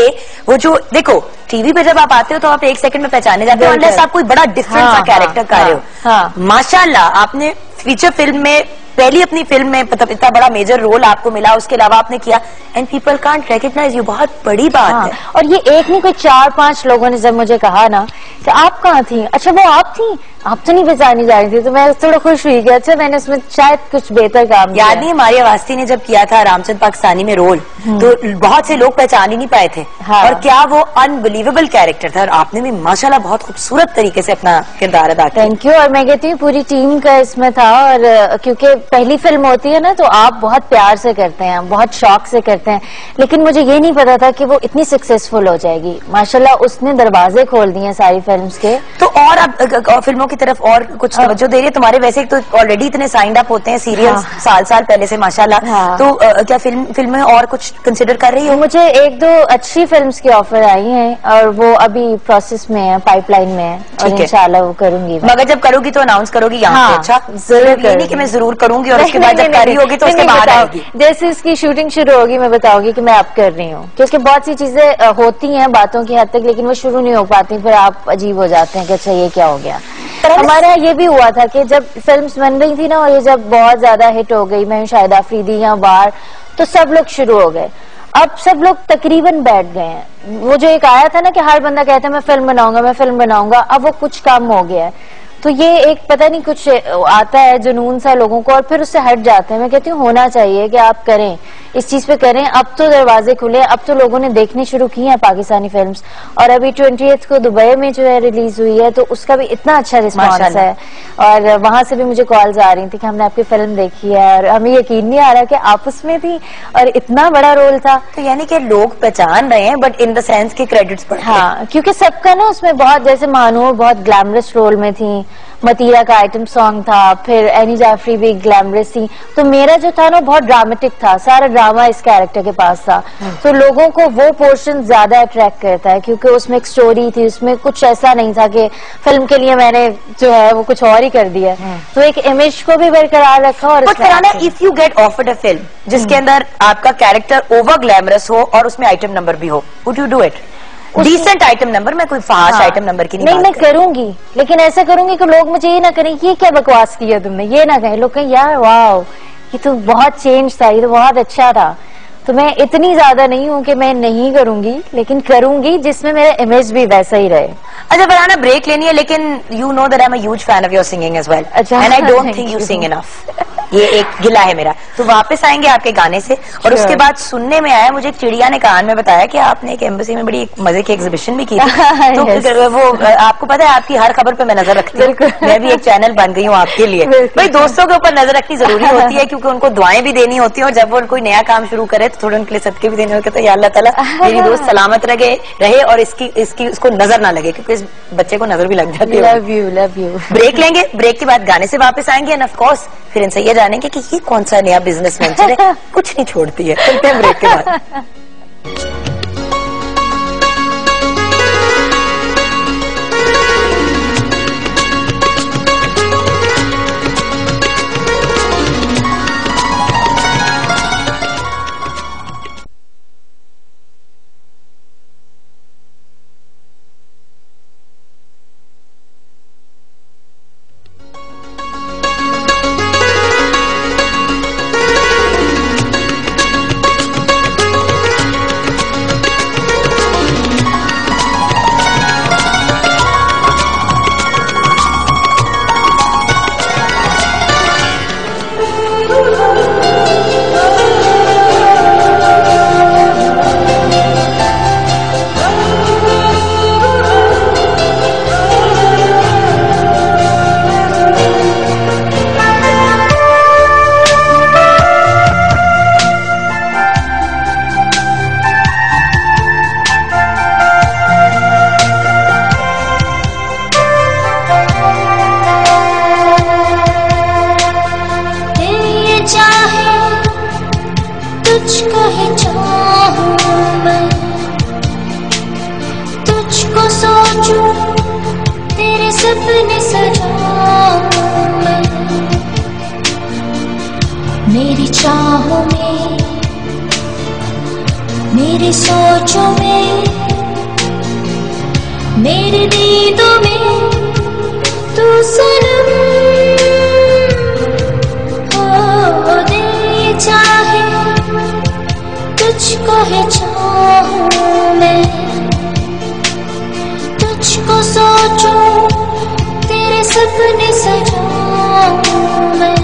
वो जो देखो टीवी पे जब आप आते हो तो आप एक सेकंड में पहचाने जाते हो, अनलेस आप कोई बड़ा डिफरेंट सा कैरेक्टर कर रहे हो। माशाल्लाह आपने फीचर फिल्म में पहली अपनी फिल्म में मतलब इतना बड़ा मेजर रोल आपको मिला, उसके अलावा आपने किया and people can't recognise you, बहुत बड़ी बात है। और ये एक नहीं कोई 4-5 लोगों ने जब मुझे कहा ना कि आप कहाँ थी, अच्छा वो आप थी, आप तो नहीं पहचानी जा रही थी, तो मैं थोड़ा खुश हुई कि अच्छा मैंने उसमें शायद कुछ बेहतर काम किया। याद नहीं हमारी अवस्थी ने जब किया था रामचंद पाकिस्तानी में रोल, तो बहुत से लोग पहचान ही नहीं पाए थे। हाँ। और क्या वो अनबिलीवेबल कैरेक्टर था और आपने भी माशाल्लाह बहुत खूबसूरत तरीके से अपना किरदार अदा किया। Thank you. और मैं कहती हूँ पूरी टीम का इसमें था, और क्योंकि पहली फिल्म होती है ना तो आप बहुत प्यार से करते हैं, बहुत शौक से करते हैं, लेकिन मुझे ये नहीं पता था कि वो इतनी सक्सेसफुल हो जाएगी। माशाल्लाह उसने दरवाजे खोल दिए सारी फिल्म्स के। तो और अब फिल्मों की तरफ और कुछ तवज्जो दे रही है तुम्हारे? वैसे तो ऑलरेडी इतने साइंड अप होते हैं सीरियल्स साल पहले से माशाल्लाह। तो क्या फिल्म में और कुछ कंसिडर कर रही हो? मुझे 1-2 अच्छी फिल्म्स की ऑफर आई हैं और वो अभी प्रोसेस में है, पाइपलाइन में है, और इंशाल्लाह वो करूंगी। मगर जब करोगी तो अनाउंस करोगी यहाँ पे? अच्छा जरूर, ये नहीं कि मैं जरूर करूंगी और उसके बाद जब कर रही होगी तो उसके बाद आएगी। जैसे इसकी शूटिंग शुरू होगी मैं बताऊंगी कि मैं अब कर रही हूँ, क्योंकि बहुत सी चीजें होती हैं बातों की हद तक, लेकिन वो शुरू नहीं हो पाती, फिर आप अजीब हो जाते हैं कि अच्छा ये क्या हो गया। हमारे यहाँ ये भी हुआ था कि जब फिल्म्स बन रही थी ना और ये जब बहुत ज्यादा हिट हो गई, मैं शाहिद आफरीदी यहाँ बाहर, तो सब लोग शुरू हो गए। अब सब लोग तकरीबन बैठ गए हैं। वो जो एक आया था ना कि हर बंदा कहता है मैं फिल्म बनाऊंगा, अब वो कुछ कम हो गया है। तो ये एक पता नहीं कुछ आता है जुनून सा लोगों को और फिर उससे हट जाते हैं। मैं कहती हूँ होना चाहिए कि आप करें, इस चीज पे करें। अब तो दरवाजे खुले, अब तो लोगों ने देखनी शुरू की है पाकिस्तानी फिल्म्स, और अभी 20th को दुबई में जो है रिलीज हुई है, तो उसका भी इतना अच्छा रिस्पॉन्स है, और वहां से भी मुझे कॉल्स आ रही थी कि हमने आपकी फिल्म देखी है, और हमें यकीन नहीं आ रहा कि आप उसमें थी और इतना बड़ा रोल था। तो यानी कि लोग पहचान रहे हैं, बट इन द सेंस के क्रेडिट्स पढ़ते हैं। हाँ, क्योंकि सबका ना उसमें बहुत, जैसे मानूर बहुत ग्लैमरस रोल में थी, मतीरा का आइटम सॉन्ग था, फिर एनी जाफरी भी ग्लैमरस थी, तो मेरा जो था ना बहुत ड्रामेटिक था, सारा ड्रामा इस कैरेक्टर के पास था। तो लोगों को वो पोर्शन ज्यादा अट्रैक्ट करता है, क्योंकि उसमें एक स्टोरी थी, उसमें कुछ ऐसा नहीं था कि फिल्म के लिए मैंने जो है वो कुछ और ही कर दिया। तो एक इमेज को भी बरकरार रखा। और if you get offered a film जिसके अंदर आपका कैरेक्टर ओवर ग्लैमरस हो और उसमें आइटम नंबर भी हो, would you do it? Decent item number, मैं कोई फास्ट आइटम नंबर की नहीं मैं करूंगी, लेकिन ऐसा करूंगी कि लोग मुझे ये ना करें ये क्या बकवास किया तुमने, ये ना कहें, लोग कहें यार वाह ये तो बहुत चेंज था, ये तो बहुत अच्छा था। तो मैं इतनी ज्यादा नहीं हूँ कि मैं नहीं करूंगी, लेकिन करूंगी जिसमें मेरा इमेज भी वैसा ही रहे। अच्छा फरहाना, ब्रेक लेनी है, लेकिन you know that I am a huge fan of your singing as well, and I don't think you sing enough. ये एक गिला है मेरा। तो वापस आएंगे आपके गाने से, और उसके बाद सुनने में आया, मुझे एक चिड़िया ने कान में बताया कि आपने एक एम्बेसी में बड़ी मजे की एग्जीबिशन भी की थी। तो वो आपको पता है, आपकी हर खबर पे मैं नजर रखती हूँ, मैं भी एक चैनल बन गई हूँ आपके लिए। भाई दोस्तों के ऊपर नजर रखनी जरूरी होती है, क्योंकि उनको दुआएं भी देनी होती है, और जब वो कोई नया काम शुरू करे तो थोड़े उनके लिए सदके भी देने होते। तो या अल्लाह ताला मेरी दोस्त सलामत रहे और इसको नजर ना लगे, क्योंकि इस बच्चे को नजर भी लग जाती है। Love you. ब्रेक लेंगे, ब्रेक के बाद गाने से वापस आएंगे, एंड ऑफ कोर्स फिर इनसे ये जानेंगे कि ये कौन सा नया बिजनेस वेंचर है, कुछ नहीं छोड़ती है। चलते हैं ब्रेक के बाद। मेरी चाहों में, मेरी सोचों में, मेरी नींदों में तू सनम। ओ दिल चाहे तुझको ही चाहूं मैं, तुझको सोचूं, तेरे सपने सजाऊं मैं।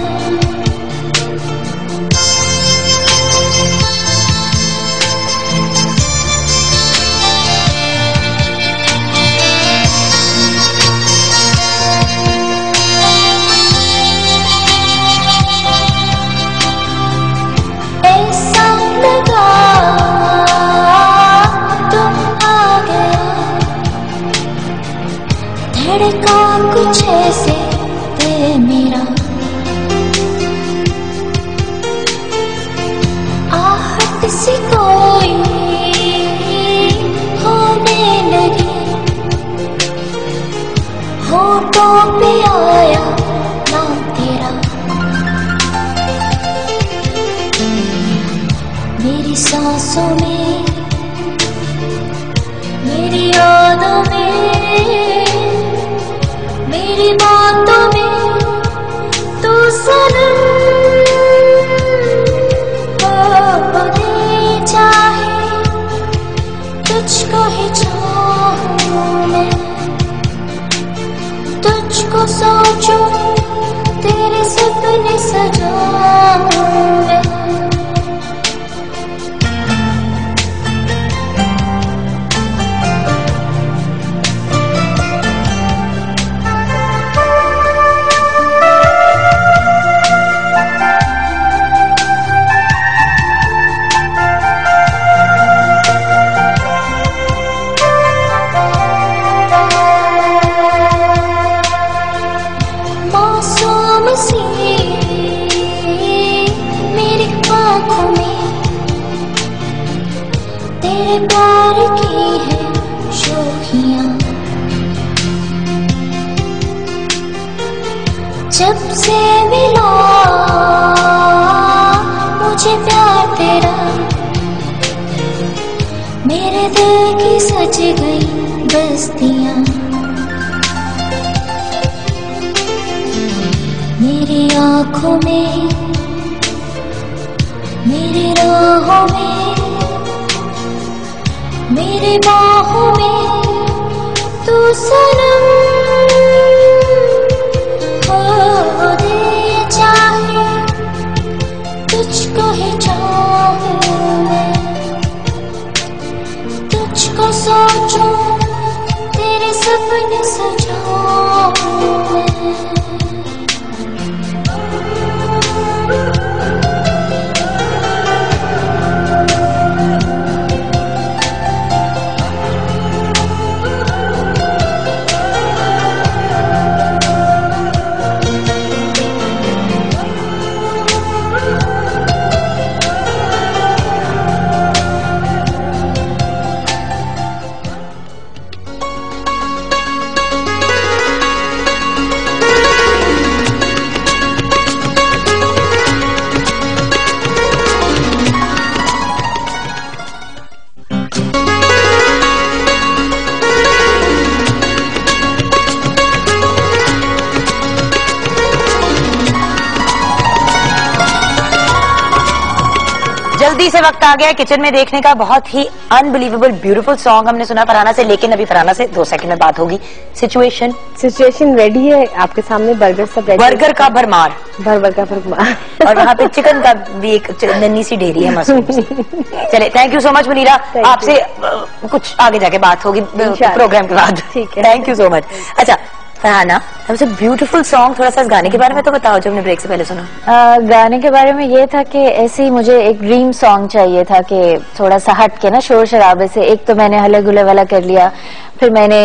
धड़का कुछ ऐसे दिल मेरा, आहट सी कोई होने लगी, होठों पे आया नाम तेरा। मेरी सांसों में, मेरी यादों में, मेरी बातों में तू सनम। ओ दिल चाहे तुझको ही चाहूं मैं, तुझको सोचूं, तेरे सपने सजाऊं मैं। मैंने प्यार की है शोखियां, जब से मिला मुझे प्यार तेरा, मेरे दिल की सज गई बस्तियां, मेरी आंखों में मेरी राहों में मेरी बाहों में तू सनम हो दे चाहे तुझको ही चाहूं मैं, तुझको सोचूं तेरे सपने सजाऊं मैं। जल्दी से वक्त आ गया किचन में देखने का बहुत ही अनबिलीवेबल ब्यूटीफुल सॉन्ग हमने सुना फरहाना से, लेकिन अभी फरहाना से 2 सेकंड में बात होगी। सिचुएशन रेडी है आपके सामने, बर्गर सब रेडी, बर्गर का भरमार, बर्गर का भरमार और वहाँ पे चिकन का भी एक नन्ही सी ढेरी है मशरूम सी। चले, thank you so much Munira, आपसे कुछ आगे जाके बात होगी प्रोग्राम के बाद। ठीक है, थैंक यू सो मच। अच्छा फरहाना, सबसे ब्यूटीफुल सॉन्ग, थोड़ा सा इस गाने के बारे में तो बताओ जो हमने ब्रेक से पहले सुना। गाने के बारे में ये था कि ऐसे ही मुझे एक ड्रीम सॉन्ग चाहिए था कि थोड़ा सा हट के ना शोर शराबे से। एक तो मैंने हल्ले गुल्ले वाला कर लिया, फिर मैंने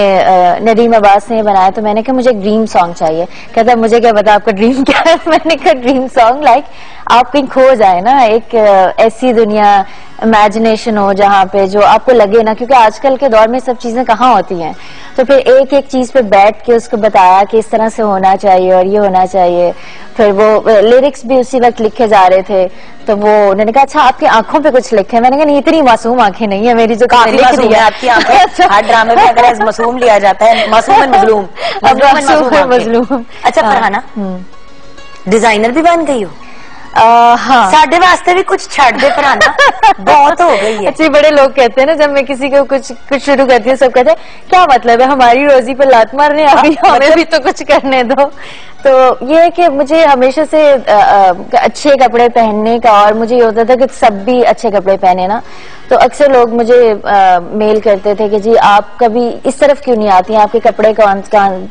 नदीम अब्बास ने बनाया, तो मैंने कहा मुझे एक ड्रीम सॉन्ग चाहिए। कहता मुझे क्या पता आपका ड्रीम क्या है। मैंने कहा ड्रीम सॉन्ग लाइक आप कहीं खो जाए ना, एक ऐसी दुनिया इमेजिनेशन हो जहाँ पे जो आपको लगे ना, क्योंकि आजकल के दौर में सब चीजें कहाँ होती हैं। तो फिर एक एक चीज पे बैठ के उसको बताया कि इस तरह से होना चाहिए और ये होना चाहिए। फिर वो लिरिक्स भी उसी वक्त लिखे जा रहे थे, तो वो उन्होंने कहा अच्छा आपकी आंखों पे कुछ लिखे। मैंने कहा नहीं इतनी मासूम आंखें नहीं है मेरी जो काफी मासूम है आपकी आंखें। हर ड्रामे में अगर मासूम लिया जाता है, मासूम मजलूम, मजलूम। अच्छा फरहाना, डिजाइनर भी बन गई हो? हाँ, साढ़े वास्ते भी कुछ छड़ दे फरहाना, बहुत हो गई है। अच्छे बड़े लोग कहते हैं ना, जब मैं किसी को कुछ शुरू करती हूँ सब कहते हैं क्या मतलब है हमारी रोजी पे लात मारने, अभी हमें भी तो कुछ करने दो। तो ये है कि मुझे हमेशा से अच्छे कपड़े पहनने का, और मुझे ये होता था कि सब भी अच्छे कपड़े पहने ना। तो अक्सर लोग मुझे मेल करते थे कि जी आप कभी इस तरफ क्यों नहीं आती हैं, आपके कपड़े कौन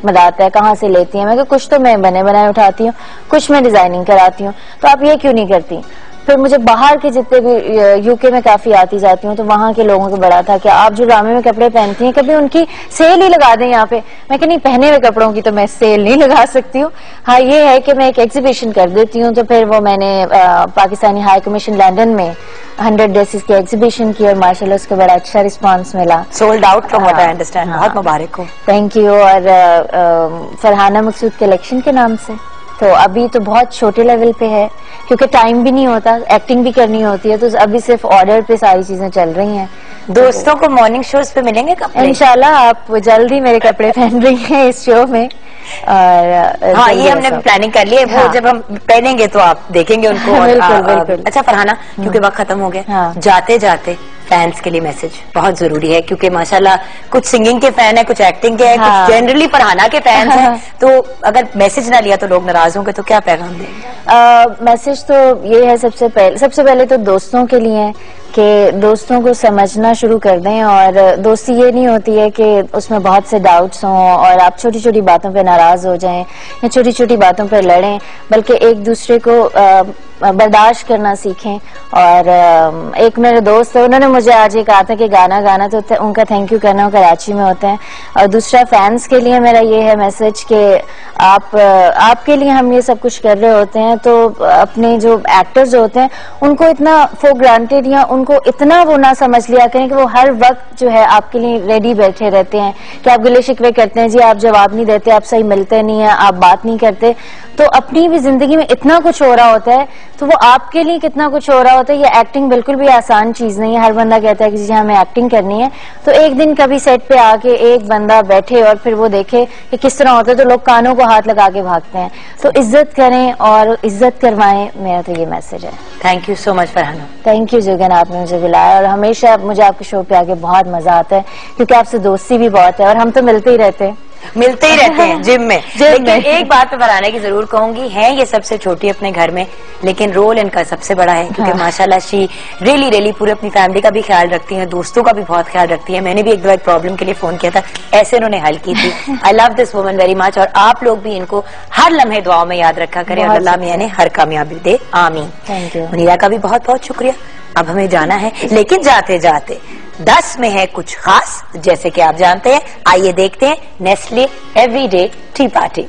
मदाता है, कहाँ से लेती हैं। मैं कुछ तो मैं बने बनाए उठाती हूँ, कुछ मैं डिजाइनिंग कराती हूँ, तो आप ये क्यों नहीं करती। फिर मुझे बाहर के जितने भी यूके में काफी आती जाती हूँ, तो वहां के लोगों को बड़ा था कि आप जो ड्रामे में कपड़े पहनती हैं कभी उनकी सेल ही लगा दें यहाँ पे। मैं नहीं, पहने हुए कपड़ों की तो मैं सेल नहीं लगा सकती हूँ। हाँ ये है कि मैं एक एग्जीबिशन कर देती हूँ। तो फिर वो मैंने पाकिस्तानी हाई कमीशन लंदन में 100 ड्रेसेस की एग्जीबिशन की, और माशाल्लाह उसका बड़ा अच्छा रिस्पांस मिला। Sold out from what I understand. बहुत मुबारक हो। Thank you. और फरहाना मकसूद कलेक्शन के नाम से तो अभी तो बहुत छोटे लेवल पे है, क्योंकि टाइम भी नहीं होता, एक्टिंग भी करनी होती है, तो अभी सिर्फ ऑर्डर पे सारी चीजें चल रही हैं। दोस्तों को मॉर्निंग शोज पे मिलेंगे कपड़े? इंशाल्लाह आप जल्द ही मेरे कपड़े पहन रही हैं इस शो में। और हाँ ये हमने प्लानिंग कर ली है। वो जब हम पहनेंगे तो आप देखेंगे उनको। बिल्कुल बिल्कुल। अच्छा फरहाना, क्योंकि वक्त खत्म हो गया, जाते जाते फैंस के लिए मैसेज बहुत जरूरी है, क्योंकि माशाल्लाह कुछ सिंगिंग के फैन है, कुछ एक्टिंग के है, कुछ जनरली फरहाना के फैंस हैं। तो अगर मैसेज ना लिया तो लोग नाराज होंगे, तो क्या पैगाम देंगे? मैसेज तो ये है सबसे पहले तो दोस्तों के लिए है कि दोस्तों को समझना शुरू कर दें। और दोस्ती ये नहीं होती है कि उसमें बहुत से डाउट्स हों और आप छोटी छोटी बातों पे नाराज हो जाएं या छोटी छोटी बातों पे लड़ें, बल्कि एक दूसरे को बर्दाश्त करना सीखें। और एक मेरे दोस्त है, उन्होंने मुझे आज ये कहा था कि गाना गाना तो उनका थैंक यू करना कराची में होते हैं। और दूसरा फैंस के लिए मेरा ये है मैसेज कि आपके लिए हम ये सब कुछ कर रहे होते हैं, तो अपने जो एक्टर्स होते हैं उनको इतना फॉर ग्रांटेड या उनको इतना वो ना समझ लिया करें कि वो हर वक्त जो है आपके लिए रेडी बैठे रहते हैं, कि आप गिले शिकवे करते हैं, जी आप जवाब नहीं देते, आप सही मिलते नहीं है, आप बात नहीं करते। तो अपनी भी जिंदगी में इतना कुछ हो रहा होता है, तो वो आपके लिए कितना कुछ हो रहा होता है। ये एक्टिंग बिल्कुल भी आसान चीज नहीं है। हर बंदा कहता है कि जी हमें एक्टिंग करनी है, तो एक दिन कभी सेट पे आके एक बंदा बैठे और फिर वो देखे कि किस तरह होता है, तो लोग कानों को हाथ लगा के भागते हैं। तो इज्जत करें और इज्जत करवाएं, मेरा तो ये मैसेज है। Thank you so much Farhana. Thank you Jugan, आपने मुझे बुलाया और हमेशा मुझे आपके शो पे आके बहुत मजा आता है, क्योंकि आपसे दोस्ती भी बहुत है और हम तो मिलते ही रहते हैं जिम में। लेकिन एक बात मैं फरहाना की जरूर कहूंगी, है ये सबसे छोटी अपने घर में, लेकिन रोल इनका सबसे बड़ा है, क्योंकि माशाल्लाह शी रियली पूरे अपनी फैमिली का भी ख्याल रखती हैं, दोस्तों का भी बहुत ख्याल रखती है। मैंने भी एक दो प्रॉब्लम के लिए फोन किया था, ऐसे उन्होंने हल की थी। I love this woman very much. और आप लोग भी इनको हर लम्हे दुआओं में याद रखा करें और अल्लाह मियां ने हर कामयाबी दे, आमीन। Thank you. मुनीरा का भी बहुत बहुत शुक्रिया। अब हमें जाना है, लेकिन जाते जाते 10 में है कुछ खास, जैसे कि आप जानते हैं। आइए देखते हैं नेस्ले एवरीडे टी पार्टी।